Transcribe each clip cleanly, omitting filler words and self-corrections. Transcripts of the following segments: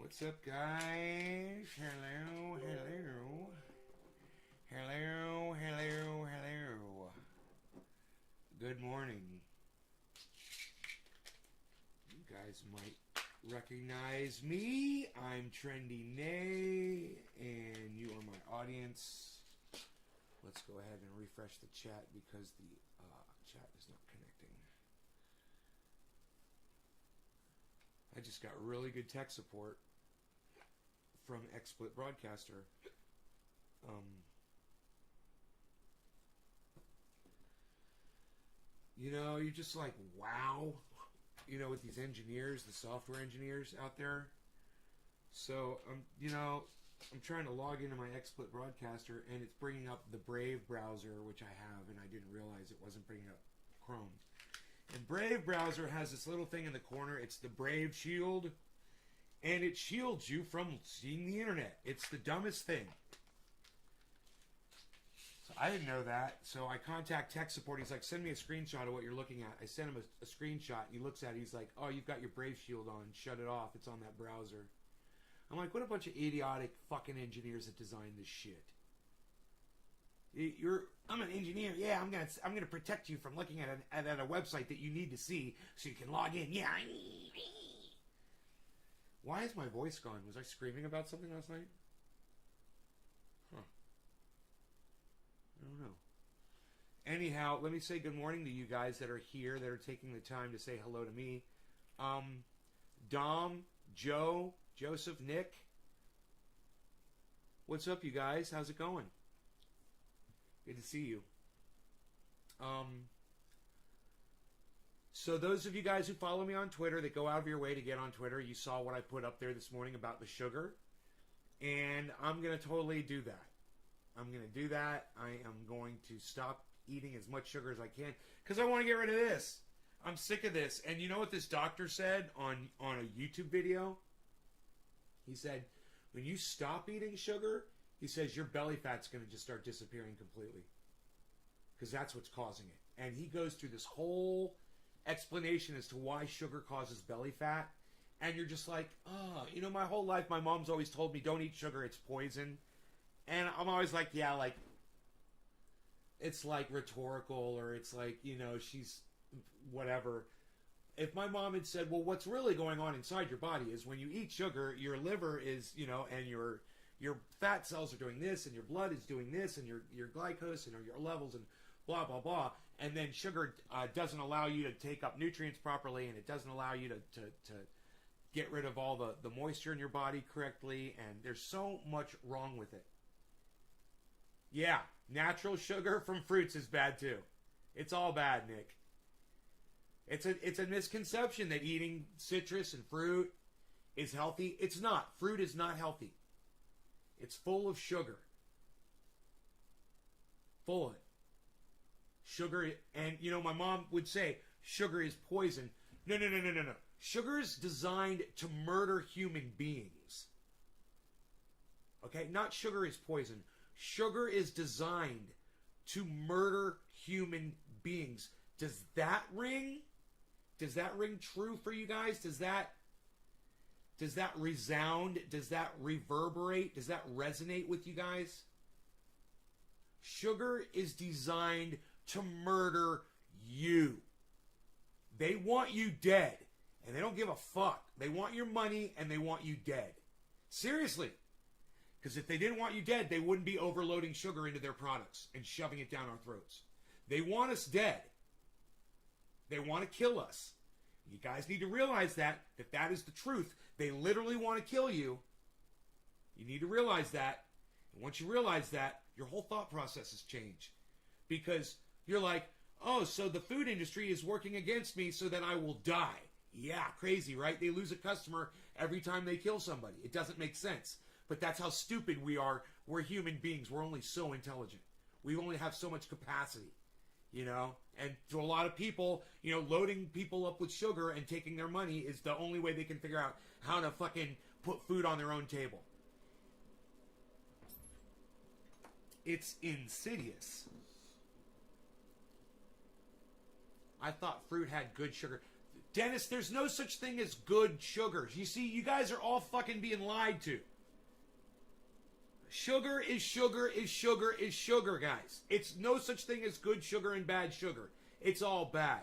What's up, guys? Hello, hello. Hello, hello, hello. Good morning. You guys might recognize me. I'm Trendy Nay, and you are my audience. Let's go ahead and refresh the chat because the chat is not connecting. I just got really good tech support from XSplit Broadcaster. You know, you're just like, wow. You know, with these engineers, the software engineers out there. So, I'm trying to log into my XSplit Broadcaster, and it's bringing up the Brave browser, which I have, and I didn't realize it wasn't bringing up Chrome. And Brave browser has this little thing in the corner. It's the Brave Shield, and it shields you from seeing the internet. It's the dumbest thing. So I didn't know that. So I contact tech support. He's like, send me a screenshot of what you're looking at. I sent him a screenshot, and he looks at it. He's like, oh, you've got your Brave Shield on. Shut it off. It's on that browser. I'm like, what a bunch of idiotic fucking engineers that designed this shit. I'm an engineer. Yeah, I'm gonna protect you from looking at a website that you need to see so you can log in. Yeah. Why is my voice gone? Was I screaming about something last night? Huh. I don't know. Anyhow, let me say good morning to you guys that are here, that are taking the time to say hello to me. Dom, Joe, Joseph, Nick. What's up, you guys? How's it going? Good to see you. So those of you guys who follow me on Twitter, that go out of your way to get on Twitter, you saw what I put up there this morning about the sugar. And I'm going to totally do that. I'm going to do that. I am going to stop eating as much sugar as I can because I want to get rid of this. I'm sick of this. And you know what this doctor said on a YouTube video? He said, when you stop eating sugar, he says your belly fat's going to just start disappearing completely because that's what's causing it. And he goes through this whole explanation as to why sugar causes belly fat. And you're just like, oh, you know, my whole life my mom's always told me don't eat sugar, it's poison. And I'm always like, yeah, like, it's like rhetorical, or it's like, you know, she's whatever. If my mom had said, well, what's really going on inside your body is when you eat sugar, your liver is, you know, and your fat cells are doing this, and your blood is doing this, and your glycose and your levels and blah, blah, blah. And then sugar doesn't allow you to take up nutrients properly, and it doesn't allow you to get rid of all the moisture in your body correctly, and there's so much wrong with it. Yeah, natural sugar from fruits is bad too. It's all bad, Nick. It's a misconception that eating citrus and fruit is healthy. It's not. Fruit is not healthy. It's full of sugar. Full of it. Sugar, and you know, my mom would say sugar is poison. No. Sugar is designed to murder human beings. Okay? Not sugar is poison. Sugar is designed to murder human beings. Does that ring? Does that ring true for you guys? Does that resound? Does that reverberate? Does that resonate with you guys? Sugar is designed to murder you. They want you dead, and they don't give a fuck. They want your money, and they want you dead. Seriously. Because if they didn't want you dead, they wouldn't be overloading sugar into their products and shoving it down our throats. They want us dead. They want to kill us. You guys need to realize that is the truth. They literally want to kill you. You need to realize that. And once you realize that, your whole thought process has changed. Because you're like, oh, so the food industry is working against me so that I will die. Yeah, crazy, right? They lose a customer every time they kill somebody. It doesn't make sense. But that's how stupid we are. We're human beings. We're only so intelligent. We only have so much capacity, you know? And to a lot of people, you know, loading people up with sugar and taking their money is the only way they can figure out how to fucking put food on their own table. It's insidious. I thought fruit had good sugar. Dennis, there's no such thing as good sugar. You see, you guys are all fucking being lied to. Sugar is sugar is sugar is sugar, guys. It's no such thing as good sugar and bad sugar. It's all bad.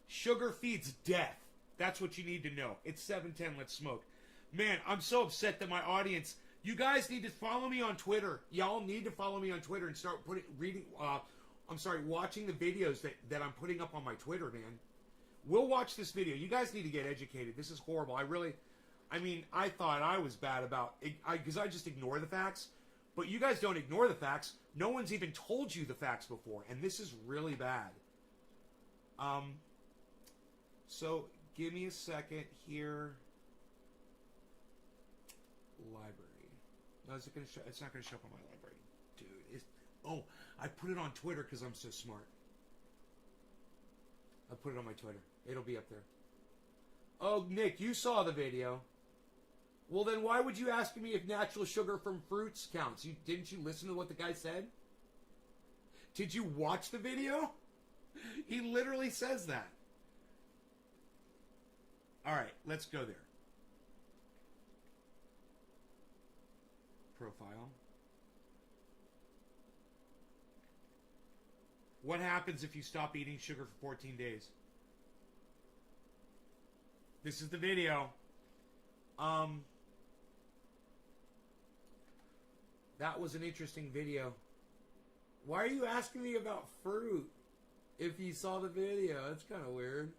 Sugar feeds death. That's what you need to know. It's 7:10. Let's smoke. Man, I'm so upset that my audience... You guys need to follow me on Twitter. Y'all need to follow me on Twitter and start watching the videos that I'm putting up on my Twitter, man. We'll watch this video. You guys need to get educated. This is horrible. I thought I was bad about it because I just ignore the facts. But you guys don't ignore the facts. No one's even told you the facts before. And this is really bad. So, give me a second here. Library. No, is it going to show? It's not going to show up on my library. Dude, I put it on Twitter because I'm so smart. I put it on my Twitter. It'll be up there. Oh, Nick, you saw the video. Well, then why would you ask me if natural sugar from fruits counts? Didn't you listen to what the guy said? Did you watch the video? He literally says that. All right, let's go there. Profile. What happens if you stop eating sugar for 14 days? This is the video. That was an interesting video. Why are you asking me about fruit if you saw the video? That's kind of weird.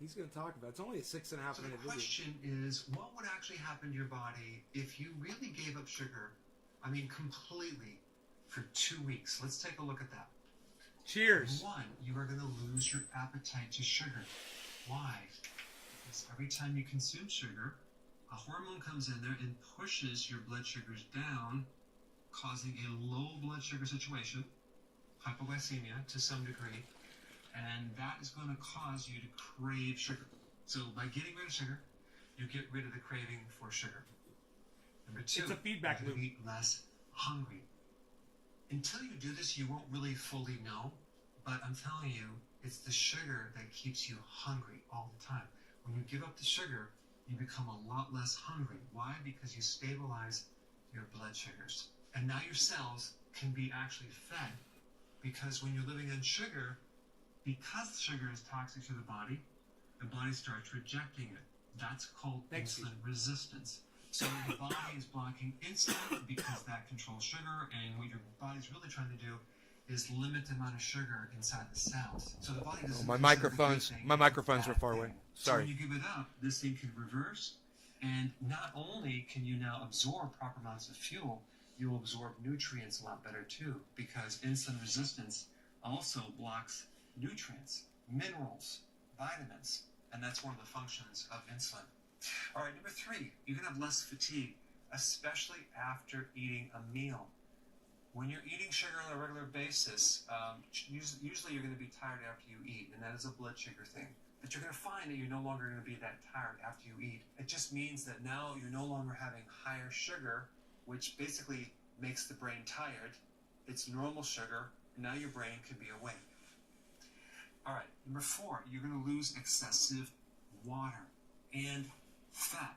He's going to talk about it. It's only a 6.5 minute video. The question is, what would actually happen to your body if you really gave up sugar, completely, for 2 weeks? Let's take a look at that. Cheers. One, you are going to lose your appetite to sugar. Why? Because every time you consume sugar, a hormone comes in there and pushes your blood sugars down, causing a low blood sugar situation, hypoglycemia to some degree, and that is going to cause you to crave sugar. So by getting rid of sugar, you get rid of the craving for sugar. Number two, it's a feedback loop. You eat less hungry. Until you do this, you won't really fully know, but I'm telling you, it's the sugar that keeps you hungry all the time. When you give up the sugar, you become a lot less hungry. Why? Because you stabilize your blood sugars. And now your cells can be actually fed, because when you're living on sugar, because sugar is toxic to the body starts rejecting it. That's called insulin resistance. So the body is blocking insulin because that controls sugar, and what your body's really trying to do is limit the amount of sugar inside the cells. So the body doesn't. My microphones were far away. Sorry. So when you give it up, this thing can reverse, and not only can you now absorb proper amounts of fuel, you'll absorb nutrients a lot better too, because insulin resistance also blocks nutrients, minerals, vitamins, and that's one of the functions of insulin. All right, number three, you're going to have less fatigue, especially after eating a meal. When you're eating sugar on a regular basis, usually you're going to be tired after you eat, and that is a blood sugar thing. But you're going to find that you're no longer going to be that tired after you eat. It just means that now you're no longer having higher sugar, which basically makes the brain tired. It's normal sugar, and now your brain can be awake. All right, number four, you're going to lose excessive water and fat.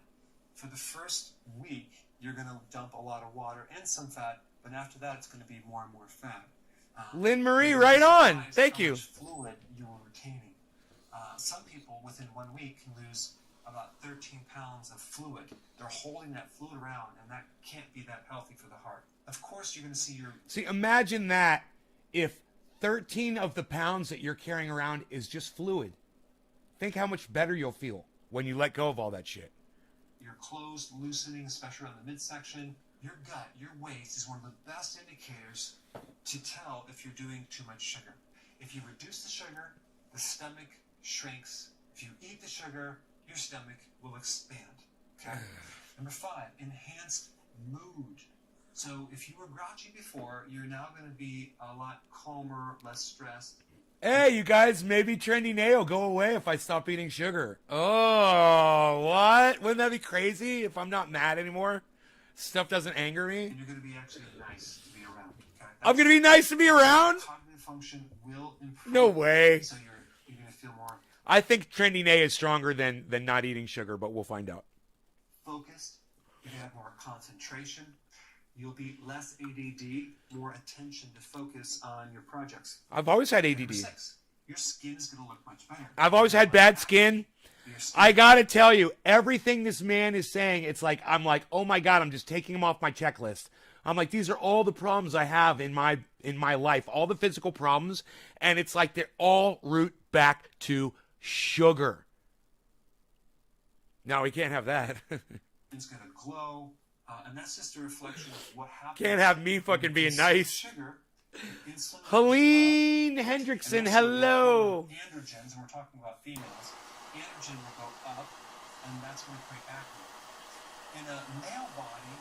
For the first week, you're going to dump a lot of water and some fat, but after that, it's going to be more and more fat. Lynn Marie, right on. Thank you. How much fluid you're retaining. Some people, within 1 week, can lose about 13 pounds of fluid. They're holding that fluid around, and that can't be that healthy for the heart. Of course, you're going to see your... See, imagine that if 13 of the pounds that you're carrying around is just fluid. Think how much better you'll feel when you let go of all that shit. Your clothes loosening, especially around the midsection. Your gut, your waist is one of the best indicators to tell if you're doing too much sugar. If you reduce the sugar, the stomach shrinks. If you eat the sugar, your stomach will expand. Okay? Number five, enhanced mood. So if you were grouchy before, you're now going to be a lot calmer, less stressed. Hey, you guys, maybe Trendy Nay will go away if I stop eating sugar. Oh, what? Wouldn't that be crazy if I'm not mad anymore? Stuff doesn't anger me. And you're going to be actually nice to be around. Okay? I'm going to be nice to be around? Cognitive function will improve. No way. So you're going to feel more I think trending A is stronger than not eating sugar, but we'll find out. focused. You're going to have more concentration. You'll be less ADD, more attention to focus on your projects. I've always had Number ADD. 6, your skin's going to look much better. I've always had bad skin. Your skin- I gotta tell you, everything this man is saying, it's like, I'm like, oh my God, I'm just taking them off my checklist. I'm like, these are all the problems I have in my life, all the physical problems, and it's like they're all root back to sugar. No, we can't have that. It's going to glow, and that's just a reflection of what happens. Can't have me fucking being nice. Sugar, insulin, Helene and Hendrickson, that's hello. Androgens, and we're talking about females. Androgen will go up, and that's going to create acne. In a male body,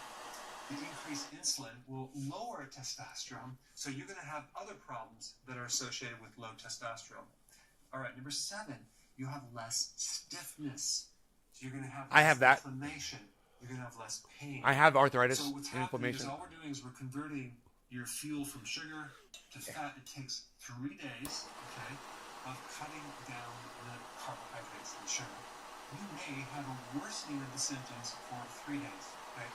the increased insulin will lower testosterone, so you're going to have other problems that are associated with low testosterone. All right, number 7, you have less stiffness. So you're going to have less I have that. inflammation. You're going to have less pain. I have arthritis So what's and happening is inflammation. all we're doing is we're converting your fuel from sugar to fat. It takes 3 days, okay, of cutting down the carbohydrates and sugar. You may have a worsening of the symptoms for 3 days, okay?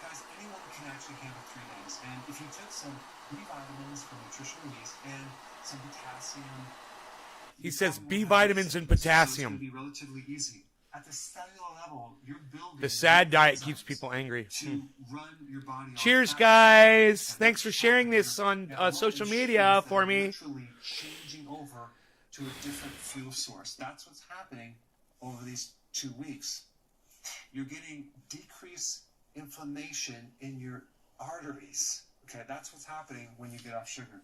Guys, anyone can actually handle 3 days. And if you took some B vitamins from Nutrition Release and some potassium, He says probably B won't have vitamins and symptoms, so potassium. it's going to be relatively easy. At the cellular level, you're building The sad diet enzymes keeps people angry. to run your body. Cheers, on fat. guys. And Thanks that's for sharing happening. this on Now, what social we media show is for that me. Literally changing over to a different fuel source. That's what's happening over these 2 weeks. You're getting decreased inflammation in your arteries. Okay, that's what's happening when you get off sugar.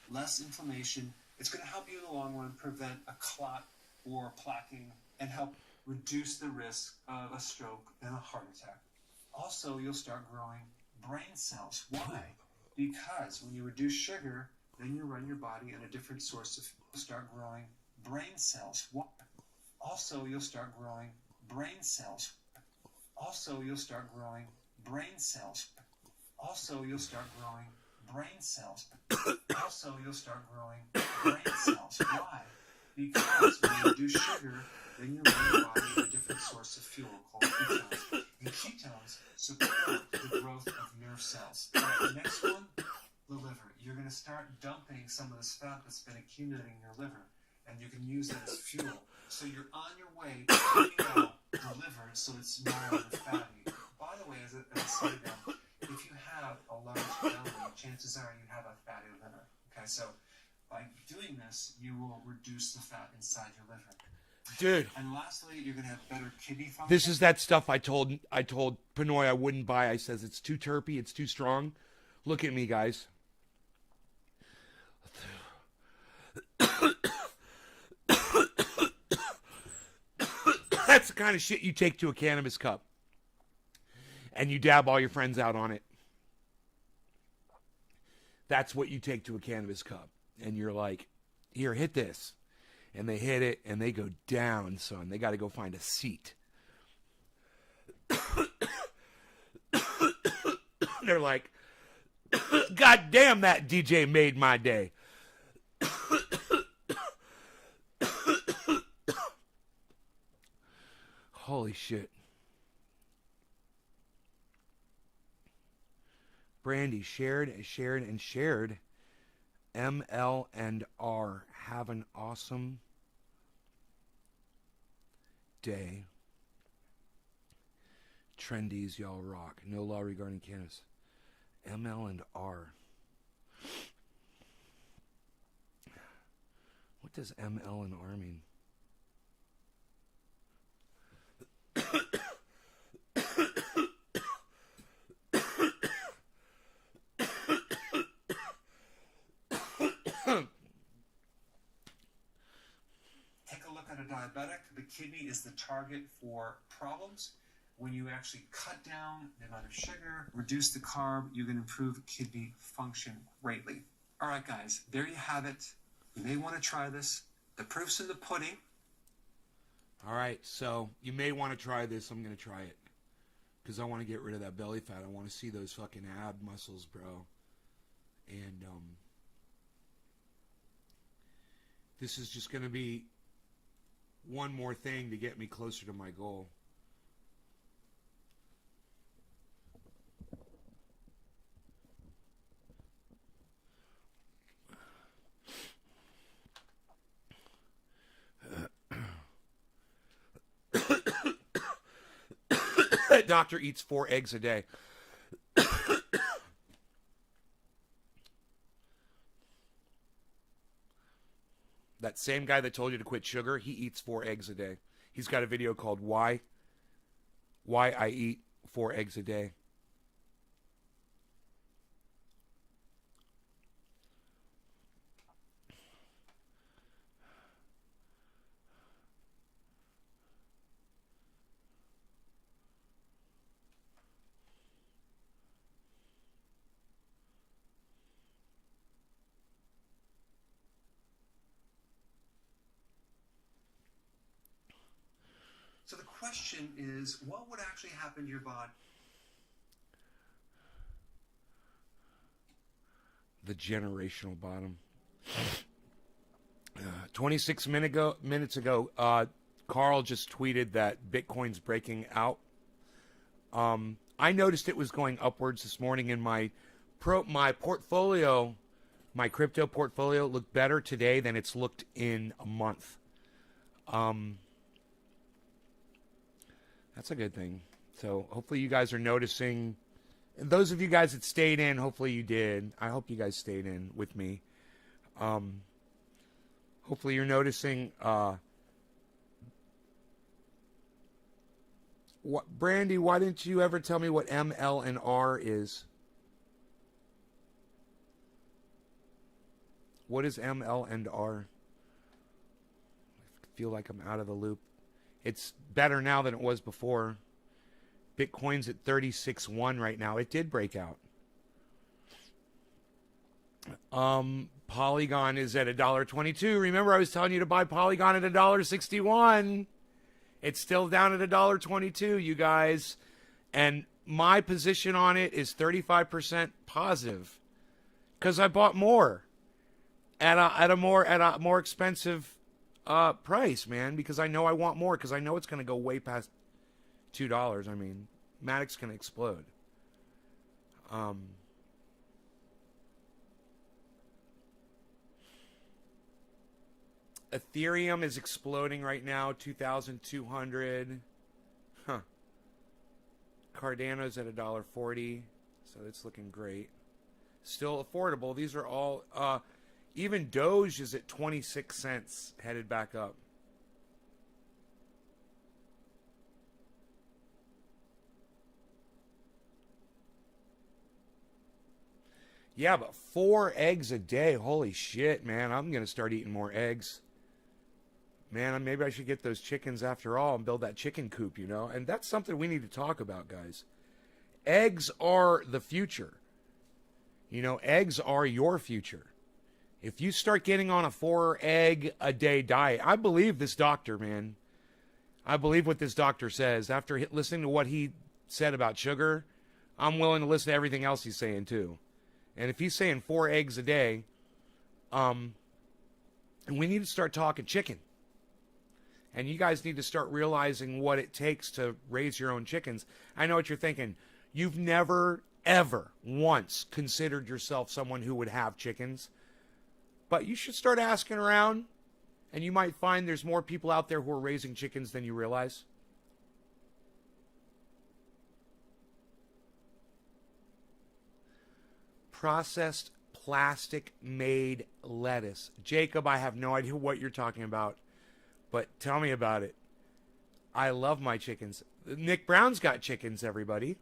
Less inflammation. It's going to help you in the long run prevent a clot or plaquing and help reduce the risk of a stroke and a heart attack. Also, you'll start growing brain cells. Why? Because when you reduce sugar, then you run your body on a different source of fuel. Start growing brain cells. Why? Also, you'll start growing brain cells. Also, you'll start growing brain cells. Also, you'll start growing brain cells. Also, you'll start growing brain cells. Why? Because when you reduce sugar, then you run your body on a different source of fuel called ketones. And ketones support the growth of nerve cells. All right, the next one, the liver. You're going to start dumping some of this fat that's been accumulating in your liver, and you can use it as fuel. So you're on your way to cleaning out the liver so it's no longer fatty. By the way, as a side note, if you have a large belly, chances are you have a fatty liver. Okay, so by doing this, you will reduce the fat inside your liver. Dude, And lastly, you're going to have better kidney function. this is that stuff I told Pinoy I wouldn't buy. I says it's too terpy, it's too strong. Look at me, guys. That's the kind of shit you take to a cannabis cup. And you dab all your friends out on it. That's what you take to a cannabis cup. And you're like, here, hit this. And they hit it, and they go down, son. They got to go find a seat. They're like, God damn, that DJ made my day. Holy shit. Brandy shared and shared and shared. ML and R. Have an awesome day. Trendies, y'all rock. No law regarding cannabis. ML and R. What does ML and R mean? Take a look at a diabetic. The kidney is the target for problems. When you actually cut down the amount of sugar, reduce the carb, you can improve kidney function greatly. All right, guys, there you have it. You may want to try this. The proof's in the pudding. All right, so you may want to try this. I'm going to try it. Because I want to get rid of that belly fat. I want to see those fucking ab muscles, bro. And, This is just going to be one more thing to get me closer to my goal. That doctor eats 4 eggs a day. That same guy that told you to quit sugar, he eats 4 eggs a day. He's got a video called Why I Eat 4 Eggs a Day. So the question is, what would actually happen to your body? The generational bottom. 26 minutes ago, Carl just tweeted that Bitcoin's breaking out. I noticed it was going upwards this morning in my portfolio. My crypto portfolio looked better today than it's looked in a month. That's a good thing. So hopefully you guys are noticing. And those of you guys that stayed in, hopefully you did. I hope you guys stayed in with me. Hopefully you're noticing. What, Brandy? Why didn't you ever tell me what ML and R is? What is ML and R? I feel like I'm out of the loop. It's better now than it was before. Bitcoin's at 36.1 right now. It did break out. Polygon is at $1.22. Remember, I was telling you to buy Polygon at $1.61. It's still down at $1.22, you guys. And my position on it is 35% positive because I bought more at a more expensive price, man, because I know I want more, because I know it's going to go way past $2. I mean, Matic's going to explode. Ethereum is exploding right now, 2,200. Huh. Cardano's at $1.40, so it's looking great. Still affordable. These are all... even Doge is at 26 cents, headed back up. Yeah, but 4 eggs a day. Holy shit, man. I'm going to start eating more eggs. Man, maybe I should get those chickens after all and build that chicken coop, you know? And that's something we need to talk about, guys. Eggs are the future. You know, eggs are your future. If you start getting on a 4 egg a day diet, I believe this doctor, man. I believe what this doctor says. After listening to what he said about sugar, I'm willing to listen to everything else he's saying too. And if he's saying 4 eggs a day, and we need to start talking chicken. And you guys need to start realizing what it takes to raise your own chickens. I know what you're thinking. You've never, ever once considered yourself someone who would have chickens. But you should start asking around, and you might find there's more people out there who are raising chickens than you realize. Processed plastic-made lettuce. Jacob, I have no idea what you're talking about, but tell me about it. I love my chickens. Nick Brown's got chickens, everybody.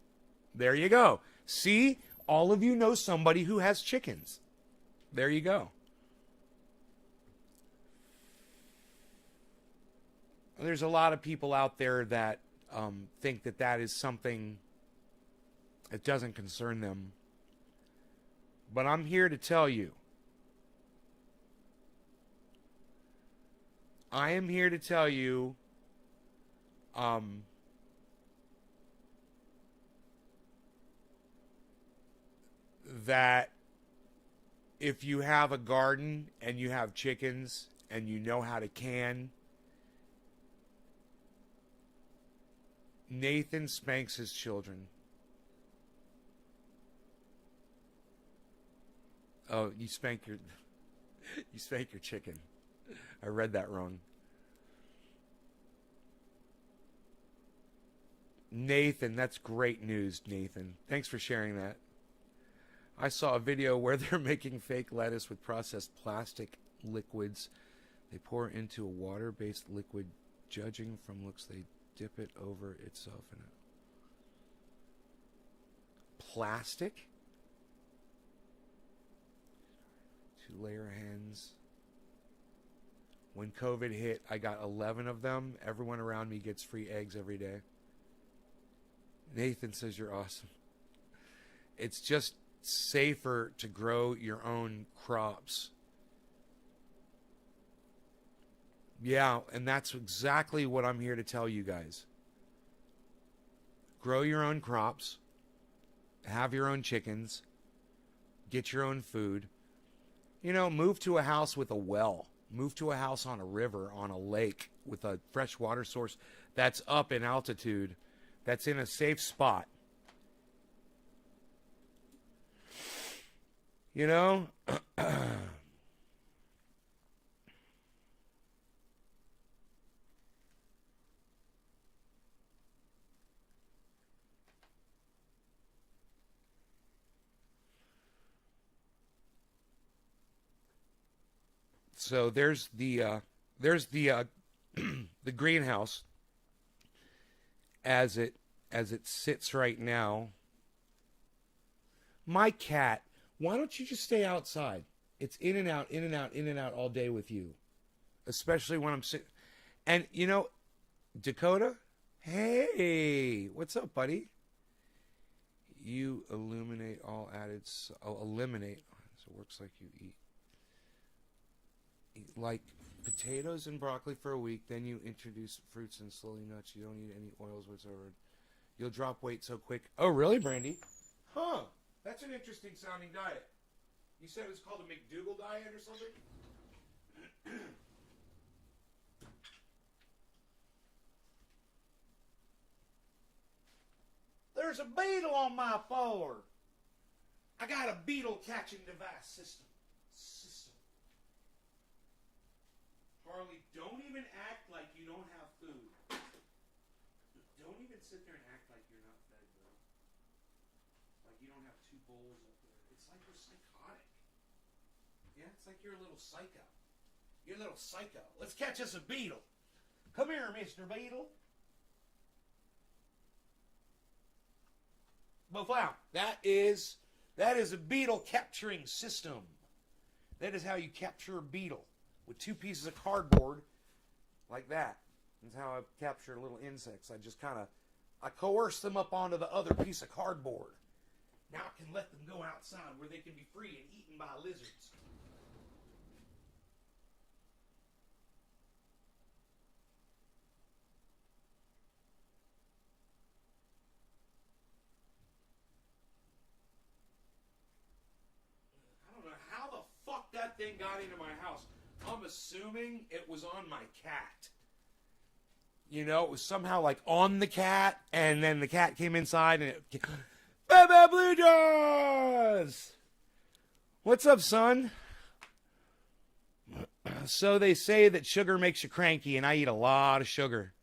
There you go. See? All of you know somebody who has chickens. There you go. There's a lot of people out there that think that that is something that doesn't concern them. But I'm here to tell you. I am here to tell you that if you have a garden and you have chickens and you know how to can. Nathan spanks his children. Oh, you spank your chicken. I read that wrong. Nathan, that's great news, Nathan. Thanks for sharing that. I saw a video where they're making fake lettuce with processed plastic liquids. They pour into a water-based liquid. Judging from looks, they dip it over itself in it. Plastic? 2-layer hens. When COVID hit, I got 11 of them. Everyone around me gets free eggs every day. Nathan says you're awesome. It's just safer to grow your own crops. Yeah, and that's exactly what I'm here to tell you guys. Grow your own crops. Have your own chickens. Get your own food. You know, move to a house with a well. Move to a house on a river, on a lake, with a fresh water source that's up in altitude, that's in a safe spot. You know? So there's the the greenhouse as it sits right now. My cat, why don't you just stay outside? It's in and out, in and out, in and out all day with you, especially when I'm sitting. And you know, Dakota, hey, what's up, buddy? You eliminate all added. Eliminate. So it works like you eat like potatoes and broccoli for a week, then you introduce fruits and slowly nuts. You don't eat any oils whatsoever. You'll drop weight so quick. Oh, really, Brandy? Huh. That's an interesting sounding diet. You said it was called a McDougal diet or something? There's a beetle on my floor. I got a beetle catching device system. Harley, don't even act like you don't have food. Don't even sit there and act like you're not fed, bro. Like you don't have 2 bowls up there. It's like you're psychotic. Yeah, it's like you're a little psycho. You're a little psycho. Let's catch us a beetle. Come here, Mr. Beetle. Wow, that is a beetle capturing system. That is how you capture a beetle. With 2 pieces of cardboard, like that. That's how I capture little insects. I coerce them up onto the other piece of cardboard. Now I can let them go outside where they can be free and eaten by lizards. I don't know how the fuck that thing got into my house. I'm assuming it was on my cat. You know, it was somehow like on the cat, and then the cat came inside and it... Baba Blue Jaws! What's up, son? So they say that sugar makes you cranky, and I eat a lot of sugar.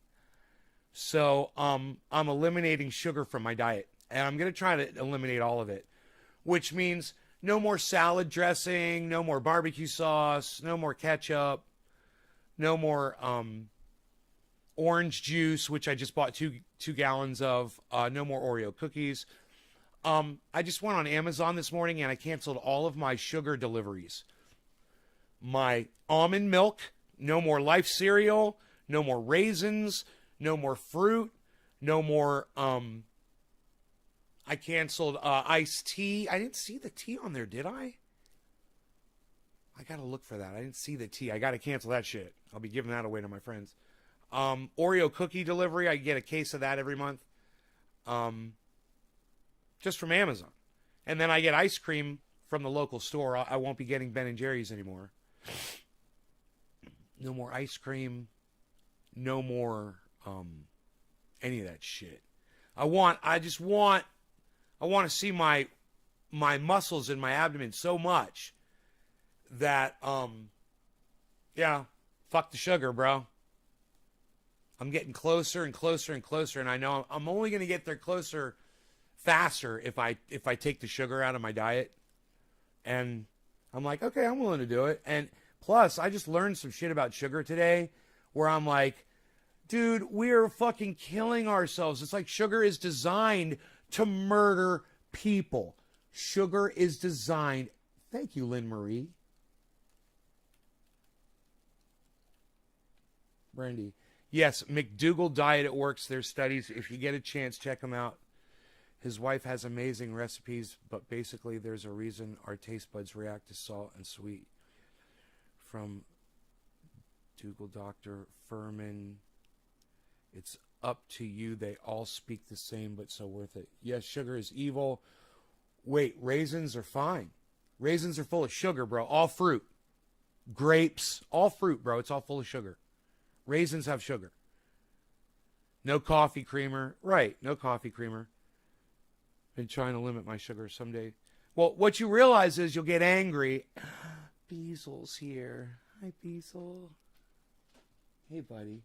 So I'm eliminating sugar from my diet, and I'm going to try to eliminate all of it, which means... no more salad dressing, no more barbecue sauce, no more ketchup, no more orange juice, which I just bought two gallons of, no more Oreo cookies. I just went on Amazon this morning and I canceled all of my sugar deliveries. My almond milk, no more Life cereal, no more raisins, no more fruit, no more... I canceled iced tea. I didn't see the tea on there, did I? I got to look for that. I didn't see the tea. I got to cancel that shit. I'll be giving that away to my friends. Oreo cookie delivery. I get a case of that every month. Just from Amazon. And then I get ice cream from the local store. I won't be getting Ben & Jerry's anymore. No more ice cream. No more any of that shit. I want to see my muscles in my abdomen so much that yeah, fuck the sugar, bro. I'm getting closer and closer and closer, and I know I'm only going to get there closer faster if I take the sugar out of my diet. And I'm like, okay, I'm willing to do it. And plus, I just learned some shit about sugar today where I'm like, dude, we're fucking killing ourselves. It's like sugar is designed to murder people. Sugar is designed. Thank you, Lynn Marie. Brandy. Yes, McDougall Diet, it works. There's studies. If you get a chance, check them out. His wife has amazing recipes, but basically there's a reason our taste buds react to salt and sweet. From Dougal Dr. Furman. It's up to you. They all speak the same, but so worth it. Yes, sugar is evil. Wait, raisins are fine. Raisins are full of sugar, bro. All fruit. Grapes. All fruit, bro. It's all full of sugar. Raisins have sugar. No coffee creamer. Right, no coffee creamer. Been trying to limit my sugar someday. Well, what you realize is you'll get angry. Beasel's here. Hi, Beasel. Hey, buddy.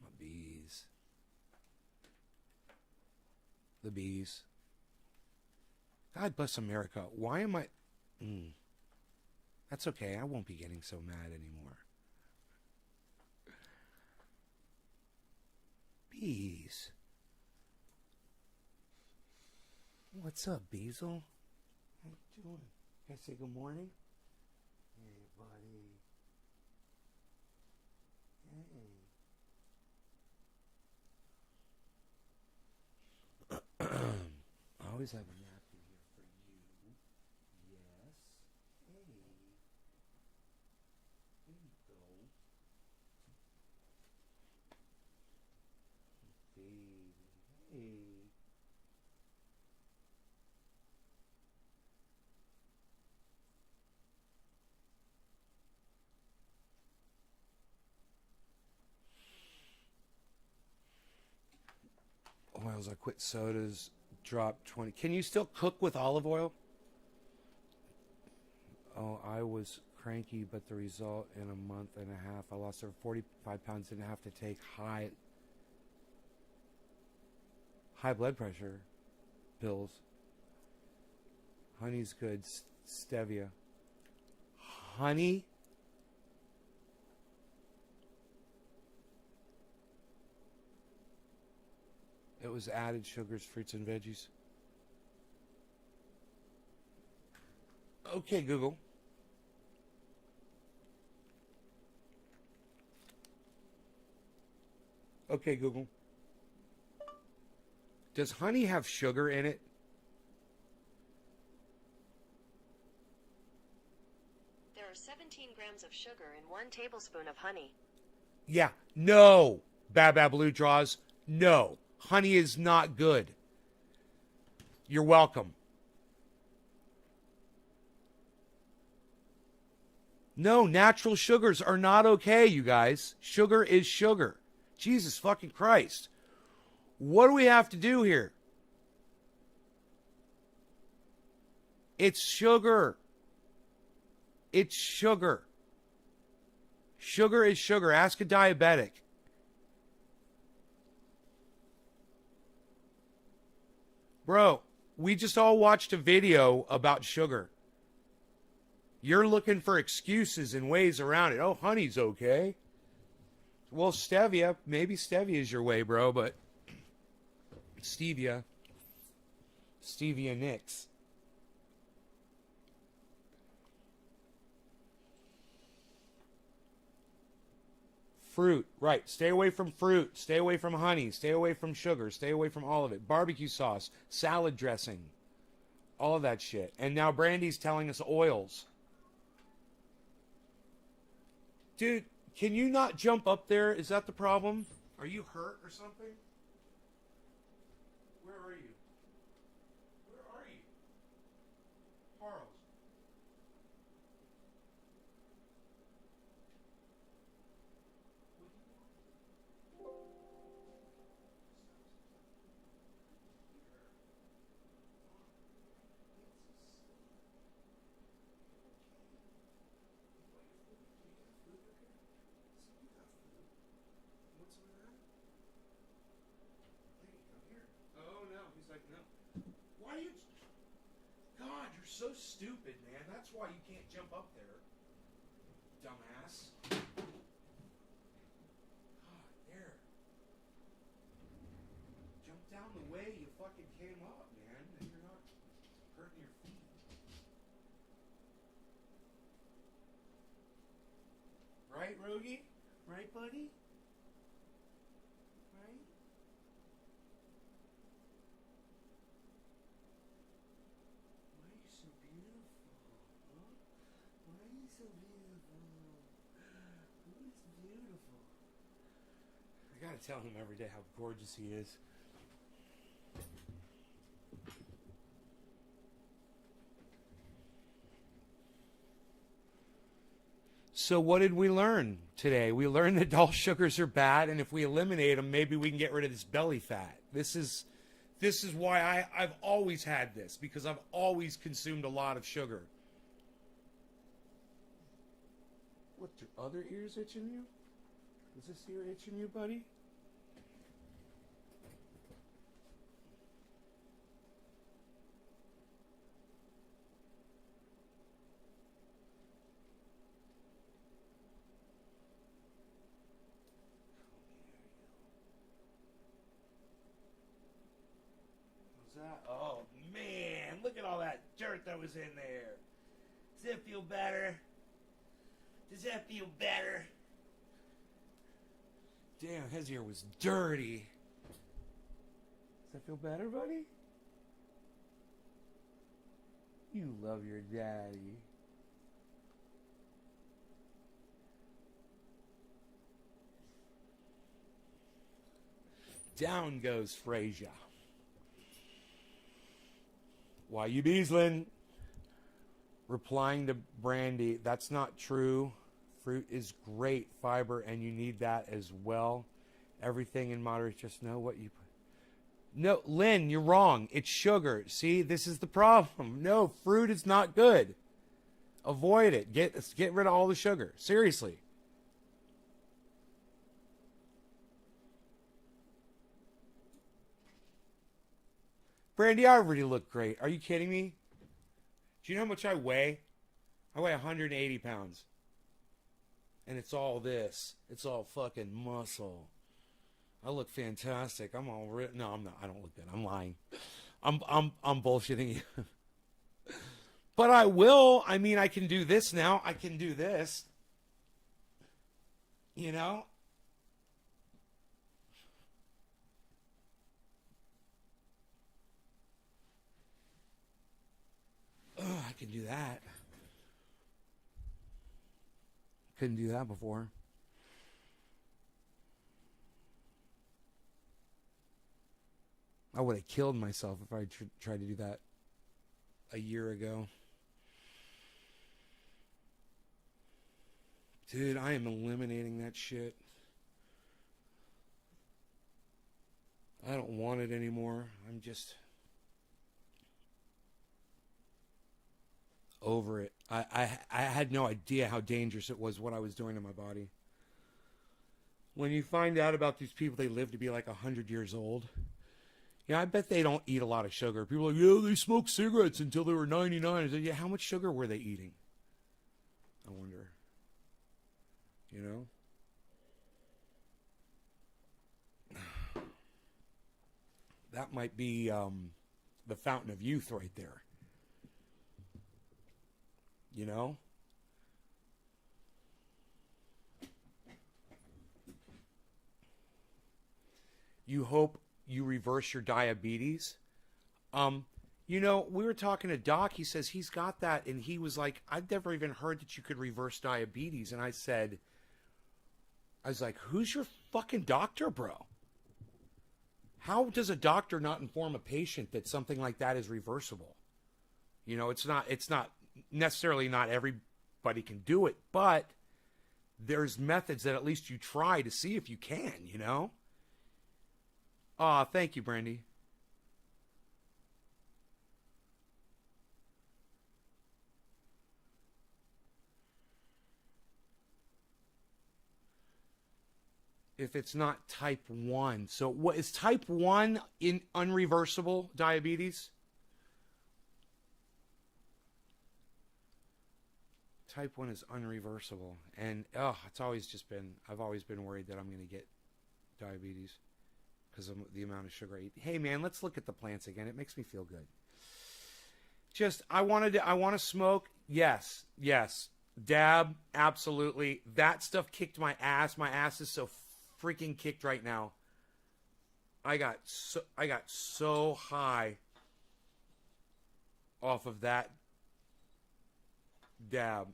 My bees. The bees. God bless America. Why am I... That's okay. I won't be getting so mad anymore. Bees. What's up, Beazle? How you doing? Can I say good morning? Hey, buddy. Hey. I always have a napkin here for you. Yes. Hey. There you go. Baby. Hey. Oils, I quit sodas, dropped 20. Can you still cook with olive oil? Oh, I was cranky, but the result in a month and a half, I lost over 45 pounds, didn't have to take high blood pressure pills. Honey's good. Stevia. Honey? It was added sugars, fruits, and veggies. Okay, Google. Okay, Google. Does honey have sugar in it? There are 17 grams of sugar in 1 tablespoon of honey. Yeah. No. Bab Blue Draws. No. Honey is not good. You're welcome. No, natural sugars are not okay, you guys. Sugar is sugar. Jesus fucking Christ. What do we have to do here? It's sugar. It's sugar. Sugar is sugar. Ask a diabetic. Bro, we just all watched a video about sugar. You're looking for excuses and ways around it. Oh, honey's okay. Well, stevia, maybe stevia is your way, bro, but stevia nicks. Fruit, right. Stay away from fruit. Stay away from honey. Stay away from sugar. Stay away from all of it. Barbecue sauce, salad dressing, all of that shit. And now Brandy's telling us oils. Dude, can you not jump up there? Is that the problem? Are you hurt or something? Where are you? Where are you? so stupid, man. That's why you can't jump up there, dumbass. God, there. Jump down the way you fucking came up, man. And you're not hurting your feet. Right, Rogie? Right, buddy? Right? Why are you so beautiful? Huh? Why are you so beautiful? Who's beautiful? I gotta tell him every day how gorgeous he is. So what did we learn today? We learned that all sugars are bad, and if we eliminate them, maybe we can get rid of this belly fat. This is why I've always had this, because I've always consumed a lot of sugar. What, your other ears itching you? Is this ear itching you, buddy? That? Oh man, look at all that dirt that was in there. Does that feel better? Does that feel better? Damn, his ear was dirty. Does that feel better, buddy? You love your daddy. Down goes Frasier. Why you beasling? Replying to Brandy, that's not true. Fruit is great fiber, and you need that as well. Everything in moderate. Just know what you put. No, Lynn, you're wrong. It's sugar. See, this is the problem. No, fruit is not good. Avoid it. Get rid of all the sugar. Seriously. Brandy, I already look great. Are you kidding me? Do you know how much I weigh? I weigh 180 pounds. And it's all this. It's all fucking muscle. I look fantastic. I'm all no, I'm not. I don't look good. I'm lying. I'm bullshitting you. But I will. I mean, I can do this now. I can do this. You know? Oh, I can do that. Couldn't do that before. I would have killed myself if I tried to do that a year ago. Dude, I am eliminating that shit. I don't want it anymore. I'm just over it. I had no idea how dangerous it was, what I was doing to my body. When you find out about these people, they live to be like 100 years old. Yeah, I bet they don't eat a lot of sugar. People are like, yeah, they smoked cigarettes until they were 99. I said, yeah, how much sugar were they eating? I wonder. You know? That might be the fountain of youth right there. You know? You hope you reverse your diabetes. You know, we were talking to Doc. He says he's got that, and he was like, I've never even heard that you could reverse diabetes. And I was like, who's your fucking doctor, bro? How does a doctor not inform a patient that something like that is reversible? You know, it's not necessarily, not everybody can do it, but there's methods that at least you try to see if you can, you know? Aw, thank you, Brandy. If it's not type 1. So what is type 1 in unreversible diabetes? type 1 is unreversible. And, it's always just been, I've always been worried that I'm going to get diabetes because of the amount of sugar I eat. Hey, man, let's look at the plants again. It makes me feel good. Just, I want to smoke. Yes. Dab, absolutely. That stuff kicked my ass. My ass is so freaking kicked right now. I got so high off of that dab.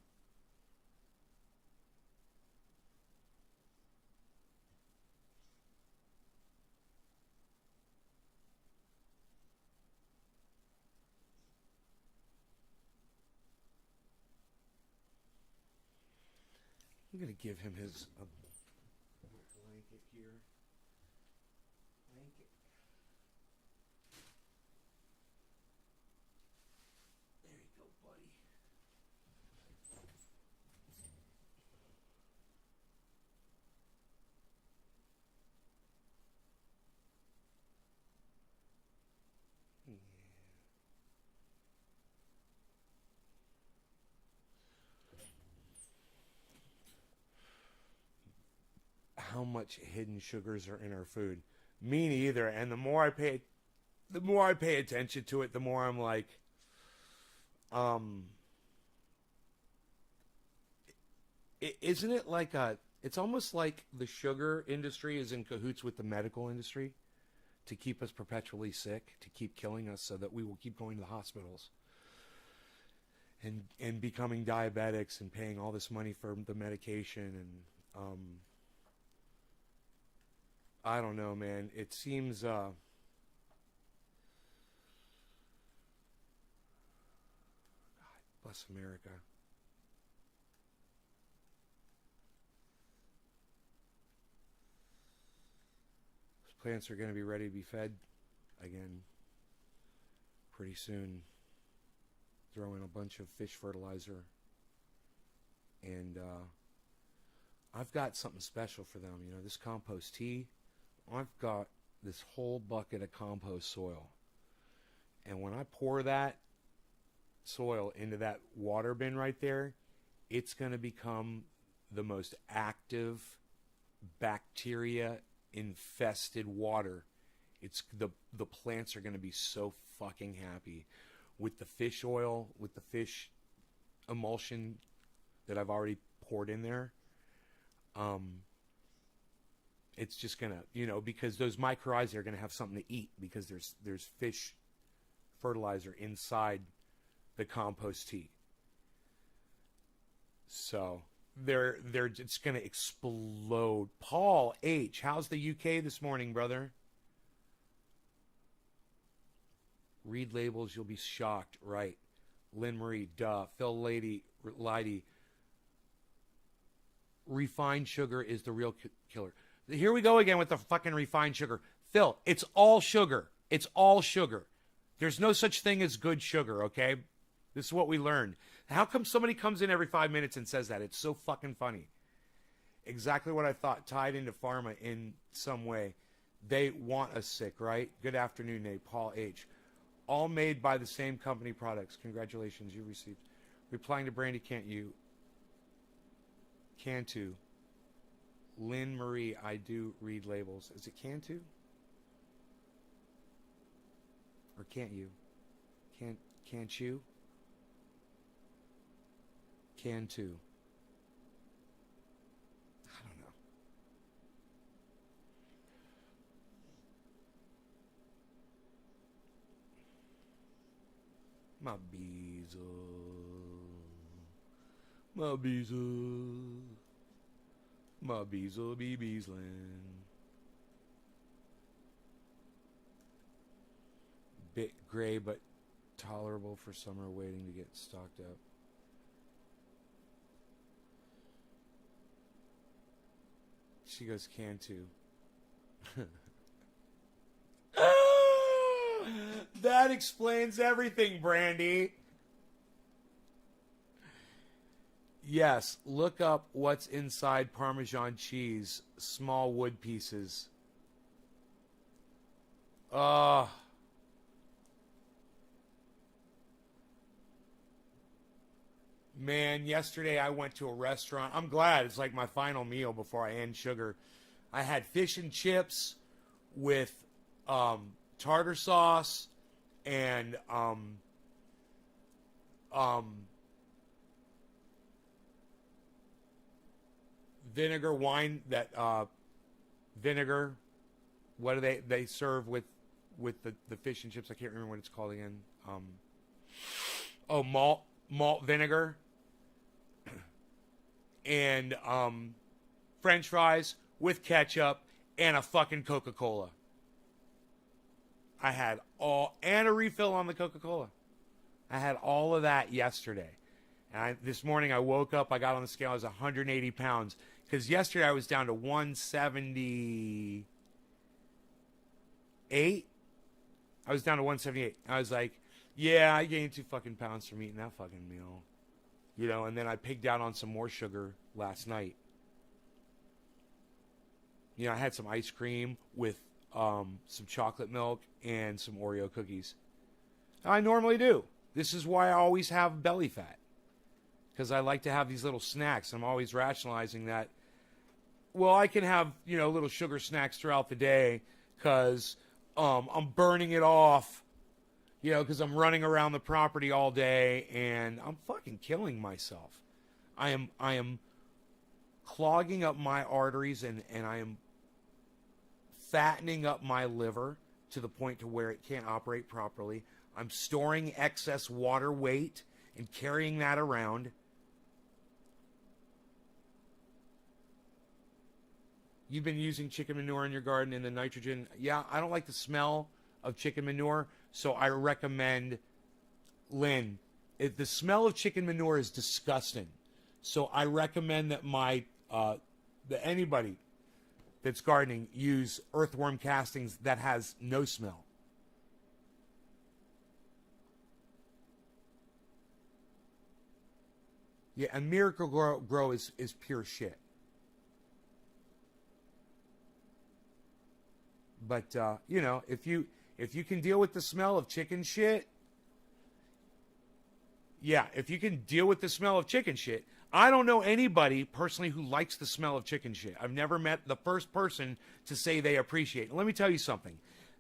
I'm going to give him his blanket here. Blanket. There you go, buddy. How much hidden sugars are in our food? Me neither. And the more I pay attention to it, the more I'm like, isn't it like it's almost like the sugar industry is in cahoots with the medical industry to keep us perpetually sick, to keep killing us so that we will keep going to the hospitals and becoming diabetics and paying all this money for the medication. And I don't know, man. It seems God bless America. Those plants are going to be ready to be fed again pretty soon. Throw in a bunch of fish fertilizer. And I've got something special for them. You know, this compost tea, I've got this whole bucket of compost soil. And when I pour that soil into that water bin right there, it's going to become the most active bacteria infested water. It's the plants are going to be so fucking happy with the fish oil, with the fish emulsion that I've already poured in there. It's just gonna, you know, because those mycorrhizae are gonna have something to eat because there's fish fertilizer inside the compost tea. So they're it's gonna explode. Paul H, how's the UK this morning, brother? Read labels, you'll be shocked, right? Lynn Marie, duh. Phil Lady, refined sugar is the real killer. Here we go again with the fucking refined sugar. Phil, it's all sugar. It's all sugar. There's no such thing as good sugar, okay? This is what we learned. How come somebody comes in every 5 minutes and says that? It's so fucking funny. Exactly what I thought, tied into pharma in some way. They want us sick, right? Good afternoon, Nate. Paul H. All made by the same company products. Congratulations, you received. Replying to Brandy, can't you? Cantu. Lynn Marie, I do read labels. Is it Cantu? Or can't you? Can't you? Cantu. I don't know. My bees, my bees, my bees will be beesland. Bit gray, but tolerable for summer, waiting to get stocked up. She goes, Cantu. That explains everything, Brandy. Yes, look up what's inside Parmesan cheese. Small wood pieces. Man, yesterday I went to a restaurant. I'm glad it's like my final meal before I end sugar. I had fish and chips with tartar sauce and vinegar wine. That vinegar. What do they serve with the fish and chips? I can't remember what it's called again. Malt vinegar and French fries with ketchup and a fucking Coca-Cola. I had and a refill on the Coca-Cola. I had all of that yesterday. And this morning I woke up, I got on the scale, I was 180 pounds. Because yesterday I was down to 178. I was down to 178. I was like, yeah, I gained 2 fucking pounds from eating that fucking meal. You know, and then I pigged out on some more sugar last night. You know, I had some ice cream with some chocolate milk and some Oreo cookies. I normally do. This is why I always have belly fat. Because I like to have these little snacks. I'm always rationalizing that, well, I can have, you know, little sugar snacks throughout the day because I'm burning it off, you know, because I'm running around the property all day and I'm fucking killing myself. I am clogging up my arteries and I am fattening up my liver to the point to where it can't operate properly. I'm storing excess water weight and carrying that around. You've been using chicken manure in your garden and the nitrogen. Yeah, I don't like the smell of chicken manure, so I recommend Lynn. The smell of chicken manure is disgusting. So I recommend that that anybody that's gardening use earthworm castings that has no smell. Yeah, and Miracle-Gro is pure shit. But you know, if you can deal with the smell of chicken shit, yeah, if you can deal with the smell of chicken shit, I don't know anybody personally who likes the smell of chicken shit. I've never met the first person to say they appreciate it. Let me tell you something.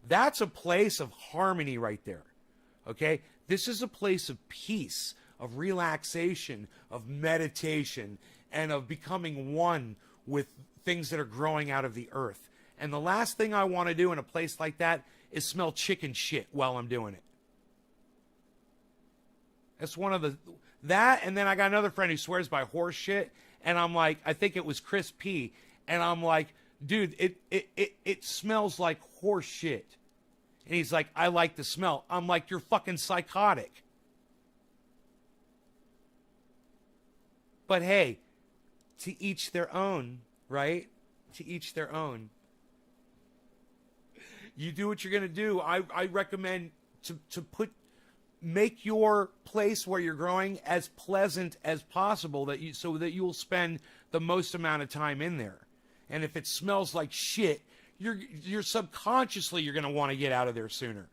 That's a place of harmony right there. Okay? This is a place of peace, of relaxation, of meditation, and of becoming one with things that are growing out of the earth. And the last thing I want to do in a place like that is smell chicken shit while I'm doing it. That's one of that, and then I got another friend who swears by horse shit, and I'm like, I think it was Chris P, and I'm like, dude, it smells like horse shit. And he's like, I like the smell. I'm like, you're fucking psychotic. But hey, to each their own, right? To each their own. You do what you're going to do. I recommend to make your place where you're growing as pleasant as possible so that you'll spend the most amount of time in there. And if it smells like shit, you're subconsciously you're going to want to get out of there sooner.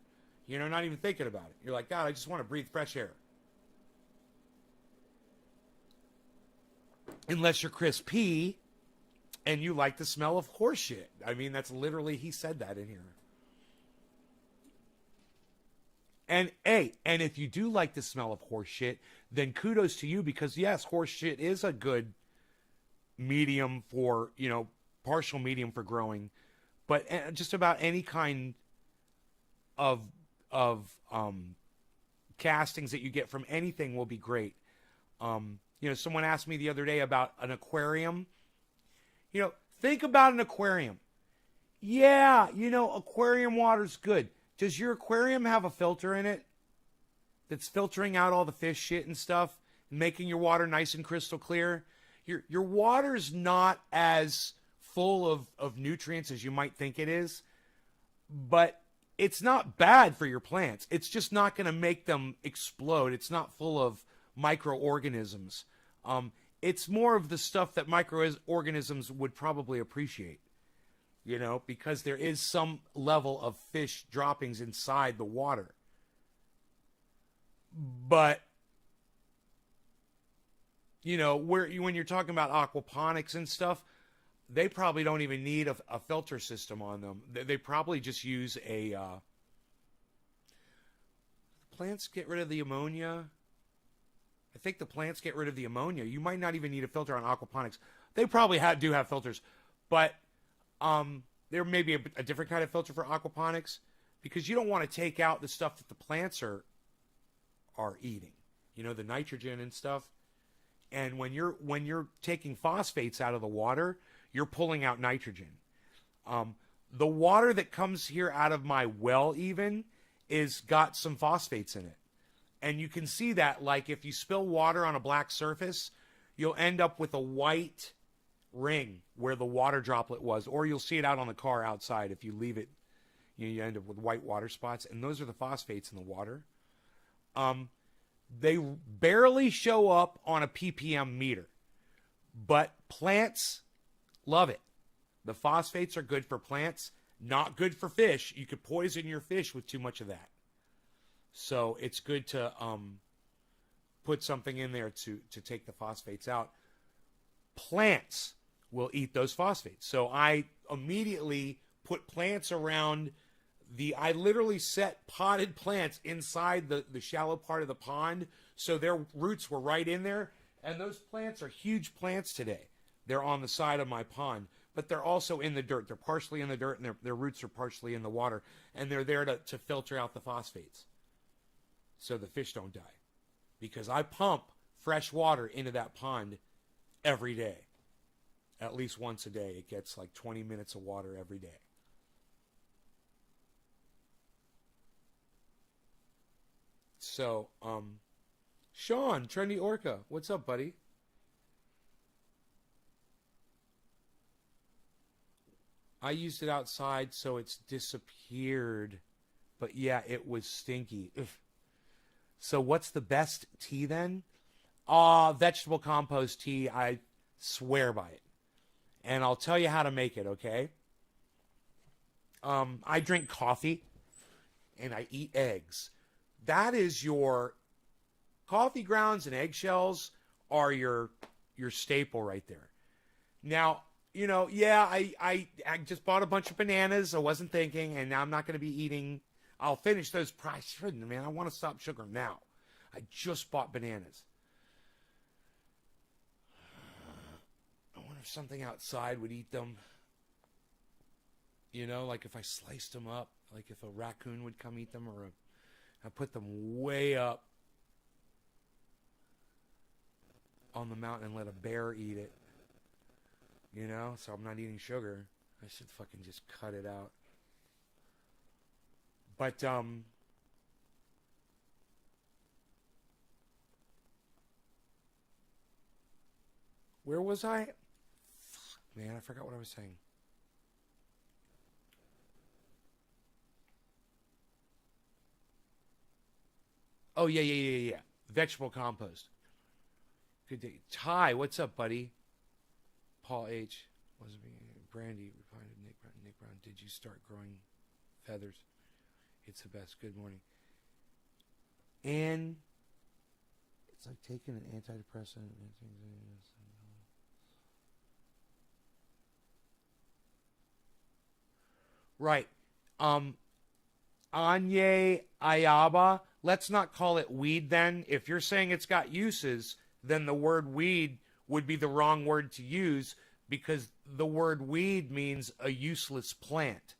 You know, not even thinking about it. You're like, God, I just want to breathe fresh air. Unless you're Chris P and you like the smell of horse shit. I mean, that's literally, he said that in here. And if you do like the smell of horse shit, then kudos to you because yes, horse shit is a good medium for, you know, partial medium for growing, but just about any kind of castings that you get from anything will be great. You know, someone asked me the other day about an aquarium. You know, think about an aquarium. Yeah, you know, aquarium water's good. Does your aquarium have a filter in it that's filtering out all the fish shit and stuff, making your water nice and crystal clear? Your water's not as full of nutrients as you might think it is, but it's not bad for your plants. It's just not going to make them explode. It's not full of microorganisms. It's more of the stuff that microorganisms would probably appreciate. You know, because there is some level of fish droppings inside the water. But when you're talking about aquaponics and stuff, they probably don't even need a filter system on them. They probably just use plants get rid of the ammonia. I think the plants get rid of the ammonia. You might not even need a filter on aquaponics. They probably do have filters, but there may be a different kind of filter for aquaponics, because you don't want to take out the stuff that the plants are eating. The nitrogen and stuff. And when you're taking phosphates out of the water, you're pulling out nitrogen. The water that comes here out of my well even is got some phosphates in it. And you can see that, like, if you spill water on a black surface, you'll end up with a white ring where the water droplet was, or you'll see it out on the car outside. If you leave it, you end up with white water spots, and those are the phosphates in the water. They barely show up on a ppm meter, but plants love it. The phosphates are good for plants, not good for fish. You could poison your fish with too much of that. So it's good to put something in there to take the phosphates out. Plants will eat those phosphates. So I immediately put plants around I literally set potted plants inside the shallow part of the pond, so their roots were right in there. And those plants are huge plants today. They're on the side of my pond, but they're also in the dirt. They're partially in the dirt, and their roots are partially in the water, and they're there to filter out the phosphates so the fish don't die. Because I pump fresh water into that pond every day. At least once a day. It gets like 20 minutes of water every day. So, Sean, Trendy Orca, what's up, buddy? I used it outside, so it's disappeared. But yeah, it was stinky. Ugh. So what's the best tea then? Vegetable compost tea. I swear by it. And I'll tell you how to make it, okay? I drink coffee, and I eat eggs. That is your coffee grounds and eggshells are your staple right there. Now, I just bought a bunch of bananas. I wasn't thinking, and now I'm not going to be eating. I'll finish those. I shouldn't, man. I want to stop sugar now. I just bought bananas. I wonder if something outside would eat them. Like if I sliced them up, like if a raccoon would come eat them, or I put them way up on the mountain and let a bear eat it. So I'm not eating sugar. I should fucking just cut it out. But, where was I? Fuck, man, I forgot what I was saying. Oh, yeah. Vegetable compost. Good day. Ty, what's up, buddy? Paul H. Brandy reminded Nick Brown, did you start growing feathers? It's the best. Good morning. And it's like taking an antidepressant. Right. Anye Ayaba. Let's not call it weed then. If you're saying it's got uses, then the word weed would be the wrong word to use, because the word weed means a useless plant.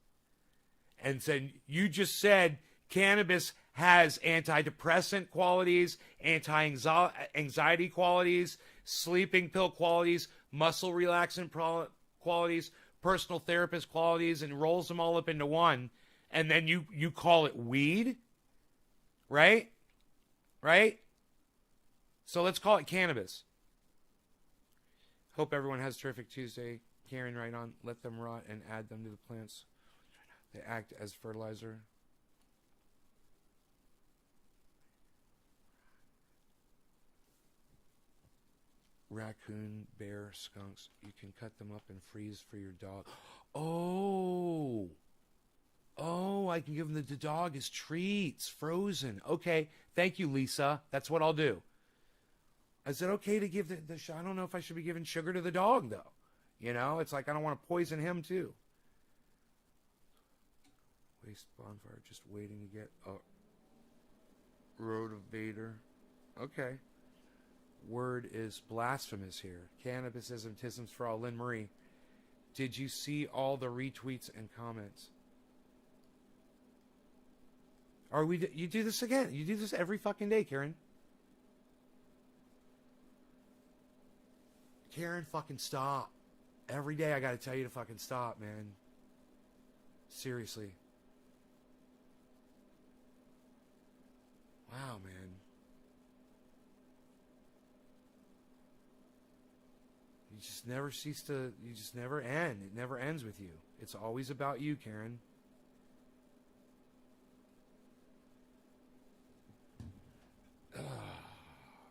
And so you just said cannabis has antidepressant qualities, anti-anxiety qualities, sleeping pill qualities, muscle relaxant qualities, personal therapist qualities, and rolls them all up into one. And then you call it weed? Right? So let's call it cannabis. Hope everyone has a terrific Tuesday. Karen, right on. Let them rot and add them to the plants. They act as fertilizer. Raccoon, bear, skunks. You can cut them up and freeze for your dog. Oh, I can give them the dog as treats, frozen. Okay, thank you, Lisa. That's what I'll do. Is it okay to give I don't know if I should be giving sugar to the dog, though. You know, it's like I don't want to poison him, too. Waste bonfire, just waiting to get a Rotovator. Okay. Word is blasphemous here. Cannabisism, tisms for all. Lynn Marie. Did you see all the retweets and comments? You do this again. You do this every fucking day, Karen. Karen, fucking stop. Every day I gotta tell you to fucking stop, man. Seriously. Wow, man. You just never end. It never ends with you. It's always about you, Karen.